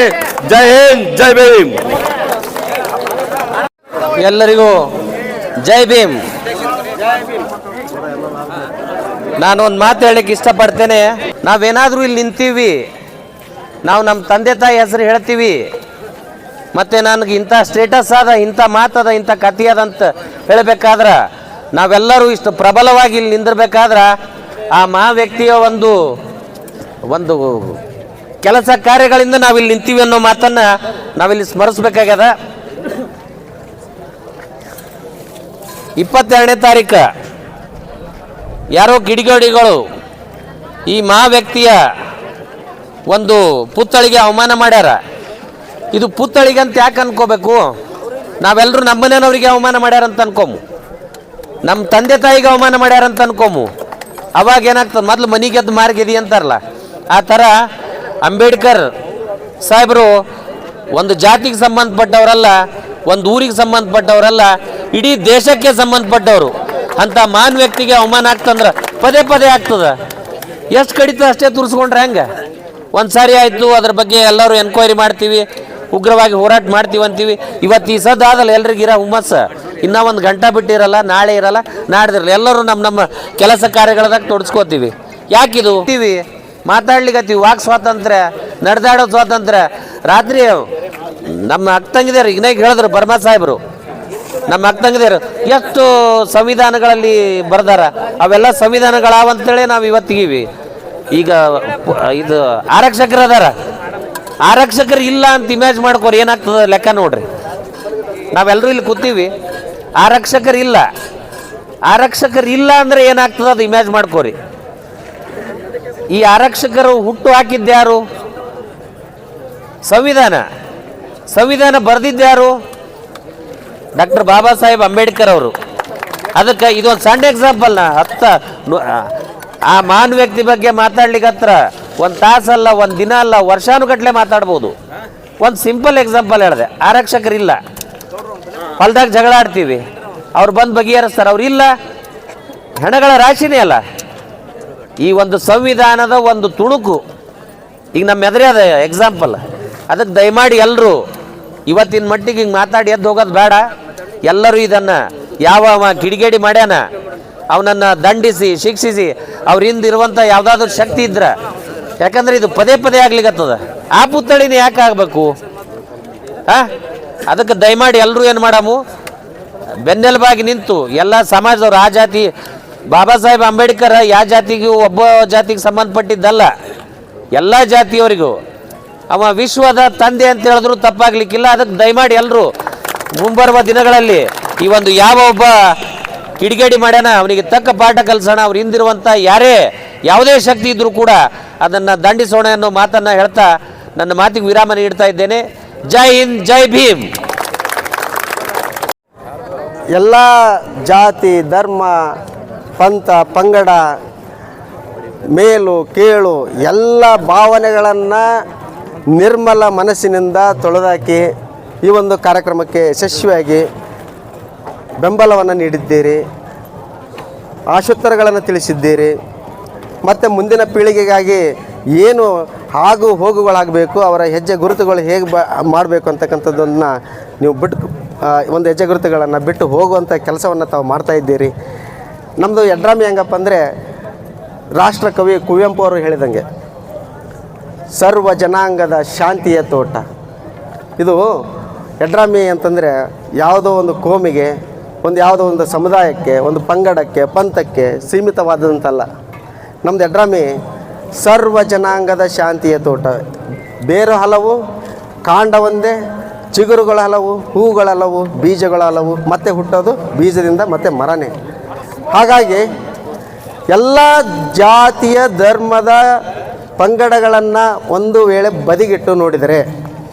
G: ಜೈ ಹಿಂದ್, ಜೈ ಭೀಮ್.
H: ಎಲ್ಲರಿಗೂ ಜೈ ಭೀಮ್. ನಾನು ಒಂದು ಮಾತು ಹೇಳಲಿಕ್ಕೆ ಇಷ್ಟಪಡ್ತೇನೆ. ನಾವೇನಾದರೂ ಇಲ್ಲಿ ನಿಂತೀವಿ, ನಾವು ನಮ್ಮ ತಂದೆ ತಾಯಿ ಹೆಸರು ಹೇಳ್ತೀವಿ, ಮತ್ತು ನನಗೆ ಇಂಥ ಸ್ಟೇಟಸ್ ಆದ, ಇಂಥ ಮಾತದ, ಇಂಥ ಕಥೆಯದ ಅಂತ ಹೇಳಬೇಕಾದ್ರೆ ನಾವೆಲ್ಲರೂ ಇಷ್ಟು ಪ್ರಬಲವಾಗಿ ಇಲ್ಲಿ ನಿಂದಿರ್ಬೇಕಾದ್ರೆ ಆ ವ್ಯಕ್ತಿಯ ಒಂದು ಕೆಲಸ ಕಾರ್ಯಗಳಿಂದ ನಾವಿಲ್ಲಿ ನಿಂತೀವಿ ಅನ್ನೋ ಮಾತನ್ನು ನಾವಿಲ್ಲಿ ಸ್ಮರಿಸ್ಬೇಕಾಗ್ಯದ. 22ನೇ ತಾರೀಕು ಯಾರೋ ಕಿಡಿಗೇಡಿಗಳು ಈ ವ್ಯಕ್ತಿಯ ಒಂದು ಪುತ್ಥಳಿಗೆ ಅವಮಾನ ಮಾಡ್ಯಾರ. ಇದು ಪುತ್ಥಳಿಗೆ ಅಂತ ಯಾಕೆ ಅನ್ಕೋಬೇಕು? ನಾವೆಲ್ಲರೂ ನಮ್ಮ ಮನೆಯವ್ರಿಗೆ ಅವಮಾನ ಮಾಡ್ಯಾರಂತ ಅನ್ಕೋಮು, ನಮ್ಮ ತಂದೆ ತಾಯಿಗೆ ಅವಮಾನ ಮಾಡ್ಯಾರಂತ ಅನ್ಕೋಮು. ಅವಾಗ ಏನಾಗ್ತದೆ, ಮೊದಲು ಮನೆಗೆದ್ದು ಮಾರ್ಗೆದಿ ಅಂತಾರಲ್ಲ, ಆ ಥರ ಅಂಬೇಡ್ಕರ್ ಸಾಹೇಬರು ಒಂದು ಜಾತಿಗೆ ಸಂಬಂಧಪಟ್ಟವರಲ್ಲ, ಒಂದು ಊರಿಗೆ ಸಂಬಂಧಪಟ್ಟವರಲ್ಲ, ಇಡೀ ದೇಶಕ್ಕೆ ಸಂಬಂಧಪಟ್ಟವರು. ಅಂಥ ವ್ಯಕ್ತಿಗೆ ಅವಮಾನ ಆಗ್ತಂದ್ರೆ ಪದೇ ಪದೇ ಆಗ್ತದೆ. ಎಷ್ಟು ಕಡಿತ ಅಷ್ಟೇ ತುರ್ಸ್ಕೊಂಡ್ರೆ ಹೆಂಗೆ? ಒಂದು ಸಾರಿ ಆಯಿತು, ಅದ್ರ ಬಗ್ಗೆ ಎಲ್ಲರೂ ಎನ್ಕ್ವೈರಿ ಮಾಡ್ತೀವಿ, ಉಗ್ರವಾಗಿ ಹೋರಾಟ ಮಾಡ್ತೀವಿ ಅಂತೀವಿ. ಇವತ್ತು ಈ ಸದ್ದಾದಲ್ಲ ಎಲ್ರಿಗೂ ಇರೋ ಹುಮ್ಮಸ್ಸ, ಇನ್ನೂ 1 ಗಂಟೆ ಬಿಟ್ಟಿರಲ್ಲ, ನಾಳೆ ಇರಲ್ಲ, ನಾಡ್ದಿರಲ್ಲ, ಎಲ್ಲರೂ ನಮ್ಮ ಕೆಲಸ ಕಾರ್ಯಗಳದಾಗ ತೊಡಸ್ಕೋತೀವಿ. ಯಾಕಿದು ಟಿವಿ ಮಾತಾಡ್ಲಿಕ್ಕತ್ತೀವಿ, ವಾಕ್ ಸ್ವಾತಂತ್ರ್ಯ, ನಡೆದಾಡೋ ಸ್ವಾತಂತ್ರ್ಯ. ರಾತ್ರಿ ನಮ್ಮ ಅಕ್ಕಂಗಿದೇರು ಈಗ ಹೇಳಿದ್ರು ಬರ್ಮಾ ಸಾಹೇಬರು, ನಮ್ಮ ಅಕ್ಕಂಗಿದೇರು ಎಷ್ಟು ಸಂವಿಧಾನಗಳಲ್ಲಿ ಬರ್ದಾರ, ಅವೆಲ್ಲ ಸಂವಿಧಾನಗಳಾವಂತೇಳಿ ನಾವು ಇವತ್ತಿಗೀವಿ. ಈಗ ಇದು ಆರಕ್ಷಕರು ಅದಾರ, ಆರಕ್ಷಕರು ಇಲ್ಲ ಅಂತ ಇಮ್ಯಾಜ್ ಮಾಡ್ಕೋರಿ, ಏನಾಗ್ತದೆ ಲೆಕ್ಕ ನೋಡ್ರಿ. ನಾವೆಲ್ಲರೂ ಇಲ್ಲಿ ಕೂತೀವಿ, ಆರಕ್ಷಕರಿಲ್ಲ ಅಂದರೆ ಏನಾಗ್ತದೆ ಅದು ಇಮ್ಯಾಜ್ ಮಾಡ್ಕೋರಿ. ಈ ಆರಕ್ಷಕರು ಹುಟ್ಟು ಹಾಕಿದ್ದ್ಯಾರು? ಸಂವಿಧಾನ ಬರೆದಿದ್ದ್ಯಾರು? ಡಾಕ್ಟರ್ ಬಾಬಾ ಸಾಹೇಬ್ ಅಂಬೇಡ್ಕರ್ ಅವರು. ಅದಕ್ಕೆ ಇದೊಂದು ಸಣ್ಣ ಎಕ್ಸಾಂಪಲ್. ಆ ವ್ಯಕ್ತಿ ಬಗ್ಗೆ ಮಾತಾಡ್ಲಿಕ್ಕೆ ಹತ್ರ 1 ತಾಸಲ್ಲ, 1 ದಿನ ಅಲ್ಲ, ವರ್ಷಾನುಗಟ್ಟಲೆ ಮಾತಾಡ್ಬೋದು. ಒಂದು ಸಿಂಪಲ್ ಎಕ್ಸಾಂಪಲ್ ಹೇಳಿದೆ. ಆರಕ್ಷಕರಿಲ್ಲ, ಹೊಲ್ದಾಗ ಜಗಳ ಆಡ್ತೀವಿ, ಅವ್ರು ಬಂದು ಬಗೆಹರಿಸ್ತಾರೆ. ಅವ್ರಿಲ್ಲ, ಹೆಣಗಳ ರಾಶಿನೇ ಅಲ್ಲ. ಈ ಒಂದು ಸಂವಿಧಾನದ ಒಂದು ತುಣುಕು ಈಗ ನಮ್ಮ ಎದುರೇ ಅದ ಎಕ್ಸಾಂಪಲ್. ಅದಕ್ಕೆ ದಯಮಾಡಿ ಎಲ್ಲರೂ ಇವತ್ತಿನ ಮಟ್ಟಿಗೆ ಹಿಂಗೆ ಮಾತಾಡಿ ಎದ್ದು ಹೋಗೋದು ಬೇಡ. ಎಲ್ಲರೂ ಇದನ್ನು ಯಾವ ಕಿಡಿಗೇಡಿ ಮಾಡ್ಯಾನ ಅವನನ್ನು ದಂಡಿಸಿ ಶಿಕ್ಷಿಸಿ ಅವ್ರ ಹಿಂದಿರುವಂಥ ಯಾವುದಾದ್ರೂ ಶಕ್ತಿ ಇದ್ರೆ, ಯಾಕಂದ್ರೆ ಇದು ಪದೇ ಪದೇ ಆಗ್ಲಿಕ್ಕತ್ತದ. ಆ ಪುತ್ಥಳಿನ ಯಾಕೆ ಆಗಬೇಕು? ಅದಕ್ಕೆ ದಯಮಾಡಿ ಎಲ್ಲರೂ ಏನು ಮಾಡಮು, ಬೆನ್ನೆಲುಬಾಗಿ ನಿಂತು ಎಲ್ಲ ಸಮಾಜದವ್ರು, ಆ ಜಾತಿ ಬಾಬಾ ಸಾಹೇಬ್ ಅಂಬೇಡ್ಕರ್ ಯಾವ ಜಾತಿಗೂ ಒಬ್ಬ ಜಾತಿಗೆ ಸಂಬಂಧಪಟ್ಟಿದ್ದಲ್ಲ, ಎಲ್ಲ ಜಾತಿಯವರಿಗೂ ಅವ ವಿಶ್ವದ ತಂದೆ ಅಂತ ಹೇಳಿದ್ರು ತಪ್ಪಾಗ್ಲಿಕ್ಕಿಲ್ಲ. ಅದಕ್ಕೆ ದಯಮಾಡಿ ಎಲ್ಲರೂ ಮುಂಬರುವ ದಿನಗಳಲ್ಲಿ ಈ ಒಂದು ಯಾವ ಒಬ್ಬ ಕಿಡಿಗೇಡಿ ಮಾಡ್ಯಾನ ಅವನಿಗೆ ತಕ್ಕ ಪಾಠ ಕಲಿಸೋಣ. ಅವ್ರು ಹಿಂದಿರುವಂಥ ಯಾವುದೇ ಶಕ್ತಿ ಇದ್ರೂ ಕೂಡ ಅದನ್ನು ದಂಡಿಸೋಣ ಅನ್ನೋ ಮಾತನ್ನು ಹೇಳ್ತಾ ನನ್ನ ಮಾತಿಗೆ ವಿರಾಮ ನೀಡ್ತಾ ಇದ್ದೇನೆ. ಜೈ ಹಿಂದ್, ಜೈ ಭೀಮ್.
I: ಎಲ್ಲ ಜಾತಿ ಧರ್ಮ ಪಂಥ ಪಂಗಡ ಮೇಲು ಕೀಳು ಎಲ್ಲ ಭಾವನೆಗಳನ್ನು ನಿರ್ಮಲ ಮನಸ್ಸಿನಿಂದ ತೊಳೆದಾಕಿ ಈ ಒಂದು ಕಾರ್ಯಕ್ರಮಕ್ಕೆ ಯಶಸ್ವಿಯಾಗಿ ಬೆಂಬಲವನ್ನು ನೀಡಿದ್ದೀರಿ, ಆಶೋತ್ತರಗಳನ್ನು ತಿಳಿಸಿದ್ದೀರಿ. ಮತ್ತು ಮುಂದಿನ ಪೀಳಿಗೆಗಾಗಿ ಏನು ಆಗು ಹೋಗುಗಳಾಗಬೇಕು, ಅವರ ಹೆಜ್ಜೆ ಗುರುತುಗಳು ಹೇಗೆ ಮಾಡಬೇಕು ಅಂತಕ್ಕಂಥದ್ದನ್ನು ನೀವು ಒಂದು ಹೆಜ್ಜೆ ಗುರುತುಗಳನ್ನು ಬಿಟ್ಟು ಹೋಗುವಂಥ ಕೆಲಸವನ್ನು ತಾವು ಮಾಡ್ತಾಯಿದ್ದೀರಿ. ನಮ್ಮದು ಯಡ್ರಾಮಿ ಹೆಂಗಪ್ಪ ಅಂದರೆ ರಾಷ್ಟ್ರಕವಿ ಕುವೆಂಪು ಅವರು ಹೇಳಿದಂಗೆ ಸರ್ವ ಜನಾಂಗದ ಶಾಂತಿಯ ತೋಟ. ಇದು ಯಡ್ರಾಮಿ ಅಂತಂದರೆ ಯಾವುದೋ ಒಂದು ಕೋಮಿಗೆ, ಯಾವುದೋ ಒಂದು ಸಮುದಾಯಕ್ಕೆ, ಒಂದು ಪಂಗಡಕ್ಕೆ, ಪಂಥಕ್ಕೆ ಸೀಮಿತವಾದಂತಲ್ಲ. ನಮ್ಮದು ಯಡ್ರಾಮಿ ಸರ್ವ ಜನಾಂಗದ ಶಾಂತಿಯ ತೋಟ. ಬೇರು ಹಲವು, ಕಾಂಡ ಒಂದೇ, ಚಿಗುರುಗಳ ಹಲವು, ಹೂಗಳ ಹಲವು, ಬೀಜಗಳ ಹಲವು, ಮತ್ತೆ ಹುಟ್ಟೋದು ಬೀಜದಿಂದ ಮತ್ತೆ ಮರನೇ. ಹಾಗಾಗಿ ಎಲ್ಲ ಜಾತಿಯ ಧರ್ಮದ ಪಂಗಡಗಳನ್ನು ಒಂದು ವೇಳೆ ಬದಿಗಿಟ್ಟು ನೋಡಿದರೆ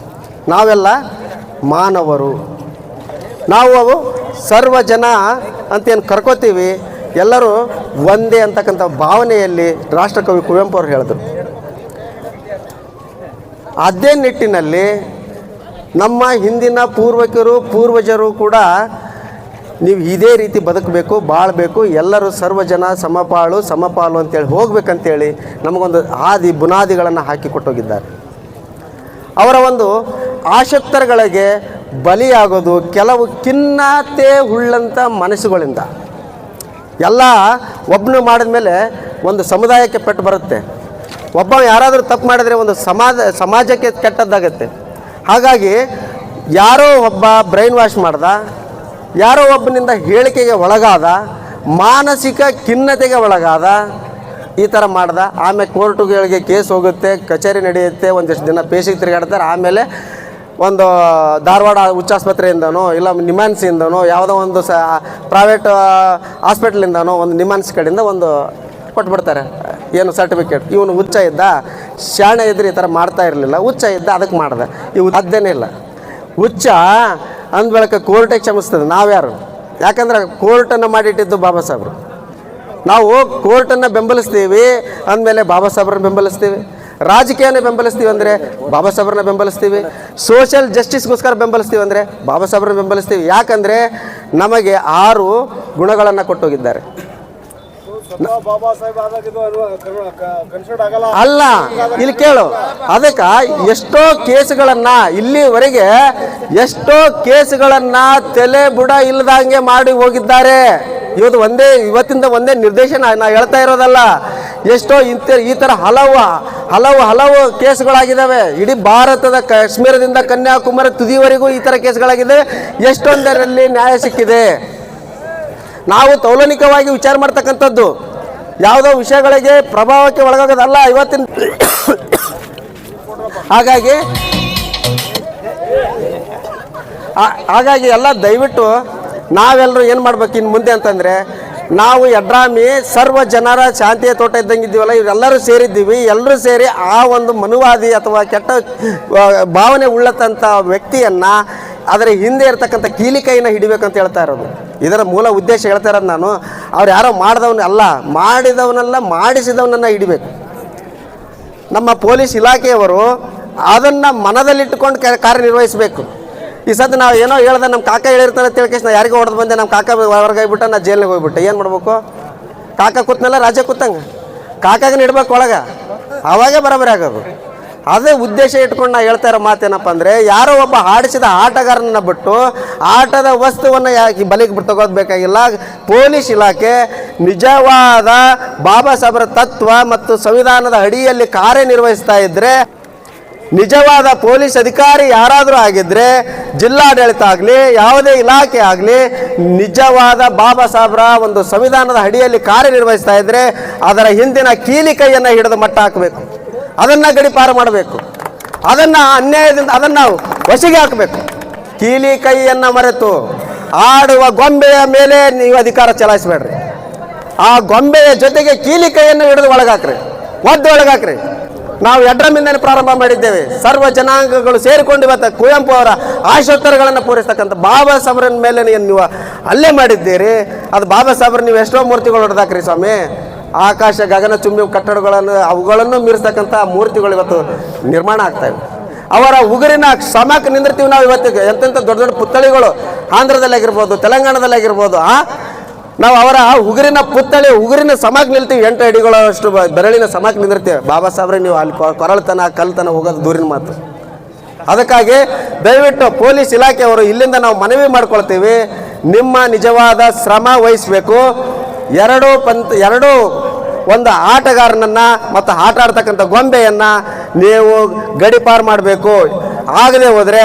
I: ನಾವೆಲ್ಲ ಮಾನವರು. ನಾವು ಅವು ಸರ್ವ ಜನ ಅಂತೇನು ಕರ್ಕೋತೀವಿ, ಎಲ್ಲರೂ ಒಂದೇ ಅಂತಕ್ಕಂಥ ಭಾವನೆಯಲ್ಲಿ ರಾಷ್ಟ್ರಕವಿ ಕುವೆಂಪು ಅವರು ಹೇಳಿದ್ರು. ಅದೇ ನಿಟ್ಟಿನಲ್ಲಿ ನಮ್ಮ ಹಿಂದಿನ ಪೂರ್ವಜರು ಕೂಡ ನೀವು ಇದೇ ರೀತಿ ಬದುಕಬೇಕು, ಬಾಳಬೇಕು, ಎಲ್ಲರೂ ಸರ್ವಜನ ಸಮಪಾಲು ಅಂತೇಳಿ ಹೋಗ್ಬೇಕಂತೇಳಿ ನಮಗೊಂದು ಬುನಾದಿಗಳನ್ನು ಹಾಕಿಕೊಟ್ಟೋಗಿದ್ದಾರೆ. ಅವರ ಒಂದು ಆಶೋತ್ತರಗಳಿಗೆ ಬಲಿಯಾಗೋದು ಕೆಲವು ಖಿನ್ನತೆ ಉಳ್ಳಂಥ ಮನಸ್ಸುಗಳಿಂದ. ಎಲ್ಲ ಒಬ್ಬನು ಮಾಡಿದ ಮೇಲೆ ಒಂದು ಸಮುದಾಯಕ್ಕೆ ಪೆಟ್ಟು ಬರುತ್ತೆ. ಒಬ್ಬ ಯಾರಾದರೂ ತಪ್ಪು ಮಾಡಿದರೆ ಒಂದು ಸಮಾಜಕ್ಕೆ ಕೆಟ್ಟದ್ದಾಗತ್ತೆ. ಹಾಗಾಗಿ ಯಾರೋ ಒಬ್ಬ ಬ್ರೈನ್ ವಾಶ್ ಮಾಡ್ದ, ಯಾರೋ ಒಬ್ಬನಿಂದ ಹೇಳಿಕೆಗೆ ಒಳಗಾದ, ಮಾನಸಿಕ ಖಿನ್ನತೆಗೆ ಒಳಗಾದ, ಈ ಥರ ಮಾಡ್ದ. ಆಮೇಲೆ ಕೋರ್ಟುಗಳಿಗೆ ಕೇಸ್ ಹೋಗುತ್ತೆ, ಕಚೇರಿ ನಡೆಯುತ್ತೆ, ಒಂದಿಷ್ಟು ದಿನ ಪೇಶಿಗೆ ತಿರುಗಾಡ್ತಾರೆ. ಆಮೇಲೆ ಒಂದು ಧಾರವಾಡ ಹುಚ್ಚಾಸ್ಪತ್ರೆಯಿಂದನೋ ಇಲ್ಲ ನಿಮಾನ್ಸಿಂದನೋ ಯಾವುದೋ ಒಂದು ಪ್ರೈವೇಟ್ ಹಾಸ್ಪಿಟ್ಲಿಂದನೋ ಒಂದು ನಿಮಾನ್ಸ್ ಕಡೆಯಿಂದ ಒಂದು ಕೊಟ್ಬಿಡ್ತಾರೆ, ಏನು ಸರ್ಟಿಫಿಕೇಟ್. ಇವನು ಹುಚ್ಚ ಇದ್ದ, ಶಾಣೆ ಇದ್ರೆ ಈ ಥರ ಮಾಡ್ತಾ ಇರಲಿಲ್ಲ, ಹುಚ್ಚ ಇದ್ದ ಅದಕ್ಕೆ ಮಾಡ್ದೆ. ಇವು ಸಾಧ್ಯನೇ ಇಲ್ಲ. ಹುಚ್ಚ ಅಂದ್ಬಳಕ ಕೋರ್ಟೇ ಕ್ಷಮಿಸ್ತದೆ. ನಾವ್ಯಾರು? ಯಾಕಂದ್ರೆ ಕೋರ್ಟನ್ನು ಮಾಡಿಟ್ಟಿದ್ದು ಬಾಬಾ ಸಾಹೇಬರು. ನಾವು ಕೋರ್ಟನ್ನು ಬೆಂಬಲಿಸ್ತೀವಿ ಅಂದಮೇಲೆ ಬಾಬಾ ಸಾಹೇಬ್ರನ್ನ ಬೆಂಬಲಿಸ್ತೀವಿ. ರಾಜಕೀಯನ ಬೆಂಬಲಿಸ್ತೀವಿ ಅಂದರೆ ಬಾಬಾ ಸಾಹೇಬ್ರನ್ನ ಬೆಂಬಲಿಸ್ತೀವಿ. ಸೋಷಿಯಲ್ ಜಸ್ಟಿಸ್ಗೋಸ್ಕರ ಬೆಂಬಲಿಸ್ತೀವಿ ಅಂದರೆ ಬಾಬಾ ಸಾಹೇಬ್ರನ್ನ ಬೆಂಬಲಿಸ್ತೀವಿ. ಯಾಕಂದರೆ ನಮಗೆ 6 ಗುಣಗಳನ್ನು ಕೊಟ್ಟೋಗಿದ್ದಾರೆ. ಅಲ್ಲ, ಇಲ್ಲಿ ಕೇಳು. ಅದಕ್ಕೆ ಎಷ್ಟೋ ಕೇಸುಗಳನ್ನು ಇಲ್ಲಿವರೆಗೆ ತಲೆ ಬುಡ ಇಲ್ಲದಂಗೆ ಮಾಡಿ ಹೋಗಿದ್ದಾರೆ. ಇವತ್ತಿಂದ ಒಂದೇ ನಿರ್ದೇಶನ ನಾ ಹೇಳ್ತಾ ಇರೋದಲ್ಲ. ಎಷ್ಟೋ ಈ ಥರ ಹಲವು ಕೇಸುಗಳಾಗಿದ್ದಾವೆ. ಇಡೀ ಭಾರತದ ಕಾಶ್ಮೀರದಿಂದ ಕನ್ಯಾಕುಮಾರಿ ತುದಿವರೆಗೂ ಈ ಥರ ಕೇಸುಗಳಾಗಿದ್ದಾವೆ. ಎಷ್ಟೊಂದರಲ್ಲಿ ನ್ಯಾಯ ಸಿಕ್ಕಿದೆ. ನಾವು ತೌಲನಿಕವಾಗಿ ವಿಚಾರ ಮಾಡ್ತಕ್ಕಂಥದ್ದು, ಯಾವುದೋ ವಿಷಯಗಳಿಗೆ ಪ್ರಭಾವಕ್ಕೆ ಒಳಗಾಗೋದಲ್ಲ ಇವತ್ತಿನ. ಹಾಗಾಗಿ ಎಲ್ಲ ದಯವಿಟ್ಟು ನಾವೆಲ್ಲರೂ ಏನು ಮಾಡ್ಬೇಕು ಇನ್ನು ಮುಂದೆ ಅಂತಂದರೆ, ನಾವು ಯಡ್ರಾಮಿ ಸರ್ವ ಜನರ ಶಾಂತಿಯ ತೋಟ ಇದ್ದಂಗಿದ್ದೀವಲ್ಲ, ಇವರೆಲ್ಲರೂ ಸೇರಿದ್ದೀವಿ. ಎಲ್ಲರೂ ಸೇರಿ ಆ ಒಂದು ಮನುವಾದಿ ಅಥವಾ ಕೆಟ್ಟ ಭಾವನೆ ಉಳ್ಳಂಥ ವ್ಯಕ್ತಿಯನ್ನು ಅದರ ಹಿಂದೆ ಇರತಕ್ಕಂಥ ಕೀಲಿಕೈನ ಹಿಡಿಬೇಕಂತ ಹೇಳ್ತಾ ಇರೋದು. ಇದರ ಮೂಲ ಉದ್ದೇಶ ಹೇಳ್ತಾ ಇರೋದು ನಾನು. ಅವ್ರು ಯಾರೋ ಮಾಡಿದವನಲ್ಲ ಮಾಡಿಸಿದವನನ್ನು ಹಿಡಿಬೇಕು. ನಮ್ಮ ಪೊಲೀಸ್ ಇಲಾಖೆಯವರು ಅದನ್ನು ಮನದಲ್ಲಿಟ್ಟುಕೊಂಡು ಕಾರ್ಯನಿರ್ವಹಿಸಬೇಕು. ಈ ಸದ್ಯ ನಾವು ಏನೋ ಹೇಳ್ದೆ, ನಮ್ಮ ಕಾಕ ಹೇಳಿರ್ತಾರೆ ತಿಳ್ಕೇಶ್ ನಾ ಯಾರಿಗೂ ಹೊಡೆದು ಬಂದೆ, ನಮ್ಮ ಕಾಕ ಹೊರಗೆ ಹೋಗ್ಬಿಟ್ಟ, ನಾ ಜೈಲಿಗೆ ಹೋಗ್ಬಿಟ್ಟೆ. ಏನು ಮಾಡ್ಬೇಕು? ಕಾಕ ಕೂತ್ನಲ್ಲ ರಾಜ ಕೂತಂಗೆ ಕಾಕಾಗನ ಇಡ್ಬೇಕು ಒಳಗೆ, ಅವಾಗೇ ಬರೋಬರಿ ಆಗೋದು. ಅದೇ ಉದ್ದೇಶ ಇಟ್ಕೊಂಡು ನಾ ಹೇಳ್ತಾ ಇರೋ ಮಾತೇನಪ್ಪ ಅಂದರೆ, ಯಾರೋ ಒಬ್ಬ ಆಡಿಸಿದ ಆಟಗಾರನನ್ನು ಬಿಟ್ಟು ಆಟದ ವಸ್ತುವನ್ನು ಬಲಿಗೆ ತಗೋದು ಬೇಕಾಗಿಲ್ಲ. ಪೊಲೀಸ್ ಇಲಾಖೆ ನಿಜವಾದ ಬಾಬಾ ಸಾಹೇಬರ ತತ್ವ ಮತ್ತು ಸಂವಿಧಾನದ ಅಡಿಯಲ್ಲಿ ಕಾರ್ಯನಿರ್ವಹಿಸ್ತಾ ಇದ್ದರೆ, ನಿಜವಾದ ಪೊಲೀಸ್ ಅಧಿಕಾರಿ ಯಾರಾದರೂ ಆಗಿದ್ದರೆ, ಜಿಲ್ಲಾಡಳಿತ ಆಗಲಿ ಯಾವುದೇ ಇಲಾಖೆ ಆಗಲಿ, ನಿಜವಾದ ಬಾಬಾ ಸಾಹೇಬರ ಒಂದು ಸಂವಿಧಾನದ ಅಡಿಯಲ್ಲಿ ಕಾರ್ಯನಿರ್ವಹಿಸ್ತಾ ಇದ್ದರೆ ಅದರ ಹಿಂದಿನ ಕೀಲಿಕೈಯನ್ನು ಹಿಡಿದು ಮಟ್ಟ ಹಾಕಬೇಕು. ಅದನ್ನು ಗಡಿಪಾರು ಮಾಡಬೇಕು. ಅದನ್ನು ಅನ್ಯಾಯದಿಂದ ಅದನ್ನು ವಶಿಗೆ ಹಾಕಬೇಕು. ಕೀಲಿ ಕೈಯನ್ನು ಮರೆತು ಆಡುವ ಗೊಂಬೆಯ ಮೇಲೆ ನೀವು ಅಧಿಕಾರ ಚಲಾಯಿಸಬೇಡ್ರಿ. ಆ ಗೊಂಬೆಯ ಜೊತೆಗೆ ಕೀಲಿ ಕೈಯನ್ನು ಹಿಡಿದು ಒಳಗಾಕ್ರಿ, ಒಳಗಾಕ್ರಿ. ನಾವು ಯಡ್ರಾಮಿಂದನೇ ಪ್ರಾರಂಭ ಮಾಡಿದ್ದೇವೆ. ಸರ್ವ ಜನಾಂಗಗಳು ಸೇರಿಕೊಂಡು ಇವತ್ತು ಕುವೆಂಪು ಅವರ ಆಶೋತ್ತರಗಳನ್ನು ಪೂರೈಸ್ತಕ್ಕಂಥ ಬಾಬಾ ಸಾಹೇಬ್ರ ಮೇಲೆ ನೀವು ಹಲ್ಲೆ ಮಾಡಿದ್ದೀರಿ. ಅದು ಬಾಬಾ ಸಾಹೇಬ್ರ ನೀವು ಎಷ್ಟೋ ಮೂರ್ತಿಗಳು ಹೊಡೆದಾಕ್ರಿ ಸ್ವಾಮಿ. ಆಕಾಶ ಗಗನ ಚುಂಬಿ ಅವುಗಳನ್ನು ಮೀರಿಸ್ತಕ್ಕಂಥ ಮೂರ್ತಿಗಳು ಇವತ್ತು ನಿರ್ಮಾಣ ಆಗ್ತಾಯಿವೆ. ಅವರ ಉಗುರಿನ ಸಮಕ್ಕೆ ನಿಂದಿರ್ತೀವಿ ನಾವು ಇವತ್ತಿಗೆ. ಎಂತೆಂಥ ದೊಡ್ಡ ದೊಡ್ಡ ಪುತ್ಥಳಿಗಳು ಆಂಧ್ರದಲ್ಲಾಗಿರ್ಬೋದು, ತೆಲಂಗಾಣದಲ್ಲಾಗಿರ್ಬೋದು, ನಾವು ಅವರ ಉಗುರಿನ ಸಮಕ್ಕೆ ನಿಲ್ತೀವಿ. 8 ಅಡಿಗಳಷ್ಟು ಬೆರಳಿನ ಸಮಕ್ಕೆ ನಿಂದಿರ್ತೀವಿ. ಬಾಬಾ ಸಾಹೇಬ್ರೆ ನೀವು ಅಲ್ಲಿ ಕೊರಳ್ತನ ಕಲ್ತನ ಹೋಗೋದು ದೂರಿನ ಮಾತು. ಅದಕ್ಕಾಗಿ ದಯವಿಟ್ಟು ಪೊಲೀಸ್ ಇಲಾಖೆಯವರು ಇಲ್ಲಿಂದ ನಾವು ಮನವಿ ಮಾಡ್ಕೊಳ್ತೀವಿ, ನಿಮ್ಮ ನಿಜವಾದ ಶ್ರಮ ವಹಿಸಬೇಕು. ಎರಡು ಒಂದು ಆಟಗಾರನನ್ನು ಮತ್ತು ಆಟ ಆಡ್ತಕ್ಕಂಥ ಗೊಂಬೆಯನ್ನು ನೀವು ಗಡಿಪಾರು ಮಾಡಬೇಕು. ಆಗದೆ ಹೋದರೆ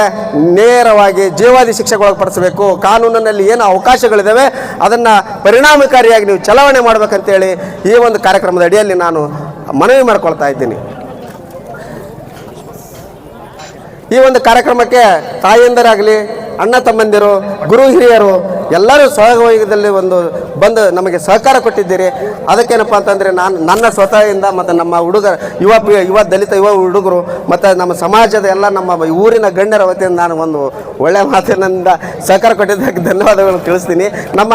I: ನೇರವಾಗಿ ಜೀವಾದಿ ಶಿಕ್ಷೆಗೆ ಒಳಪಡಿಸಬೇಕು. ಕಾನೂನಿನಲ್ಲಿ ಏನು ಅವಕಾಶಗಳಿದ್ದಾವೆ ಅದನ್ನು ಪರಿಣಾಮಕಾರಿಯಾಗಿ ನೀವು ಚಲಾವಣೆ ಮಾಡಬೇಕಂತೇಳಿ ಈ ಒಂದು ಕಾರ್ಯಕ್ರಮದ ಅಡಿಯಲ್ಲಿ ನಾನು ಮನವಿ ಮಾಡಿಕೊಳ್ತಾ ಇದ್ದೀನಿ. ಈ ಒಂದು ಕಾರ್ಯಕ್ರಮಕ್ಕೆ ತಾಯಿಯಂದರಾಗಲಿ, ಅಣ್ಣ ತಮ್ಮಂದಿರು, ಗುರು ಹಿರಿಯರು ಎಲ್ಲರೂ ಸಹಯೋಗದಲ್ಲಿ ಬಂದು ನಮಗೆ ಸಹಕಾರ ಕೊಟ್ಟಿದ್ದೀರಿ. ಅದಕ್ಕೇನಪ್ಪ ಅಂತಂದರೆ ನನ್ನ ಸ್ವತಃದಿಂದ ಮತ್ತು ನಮ್ಮ ಯುವ ದಲಿತ ಯುವ ಹುಡುಗರು ಮತ್ತು ನಮ್ಮ ಸಮಾಜದ ಎಲ್ಲ ನಮ್ಮ ಊರಿನ ಗಣ್ಯರ ವತಿಯಿಂದ ನಾನು ಒಂದು ಒಳ್ಳೆಯ ಮಾತಿನಿಂದ ಸಹಕಾರ ಕೊಟ್ಟಿದ್ದಕ್ಕೆ ಧನ್ಯವಾದಗಳನ್ನು ತಿಳಿಸ್ತೀನಿ. ನಮ್ಮ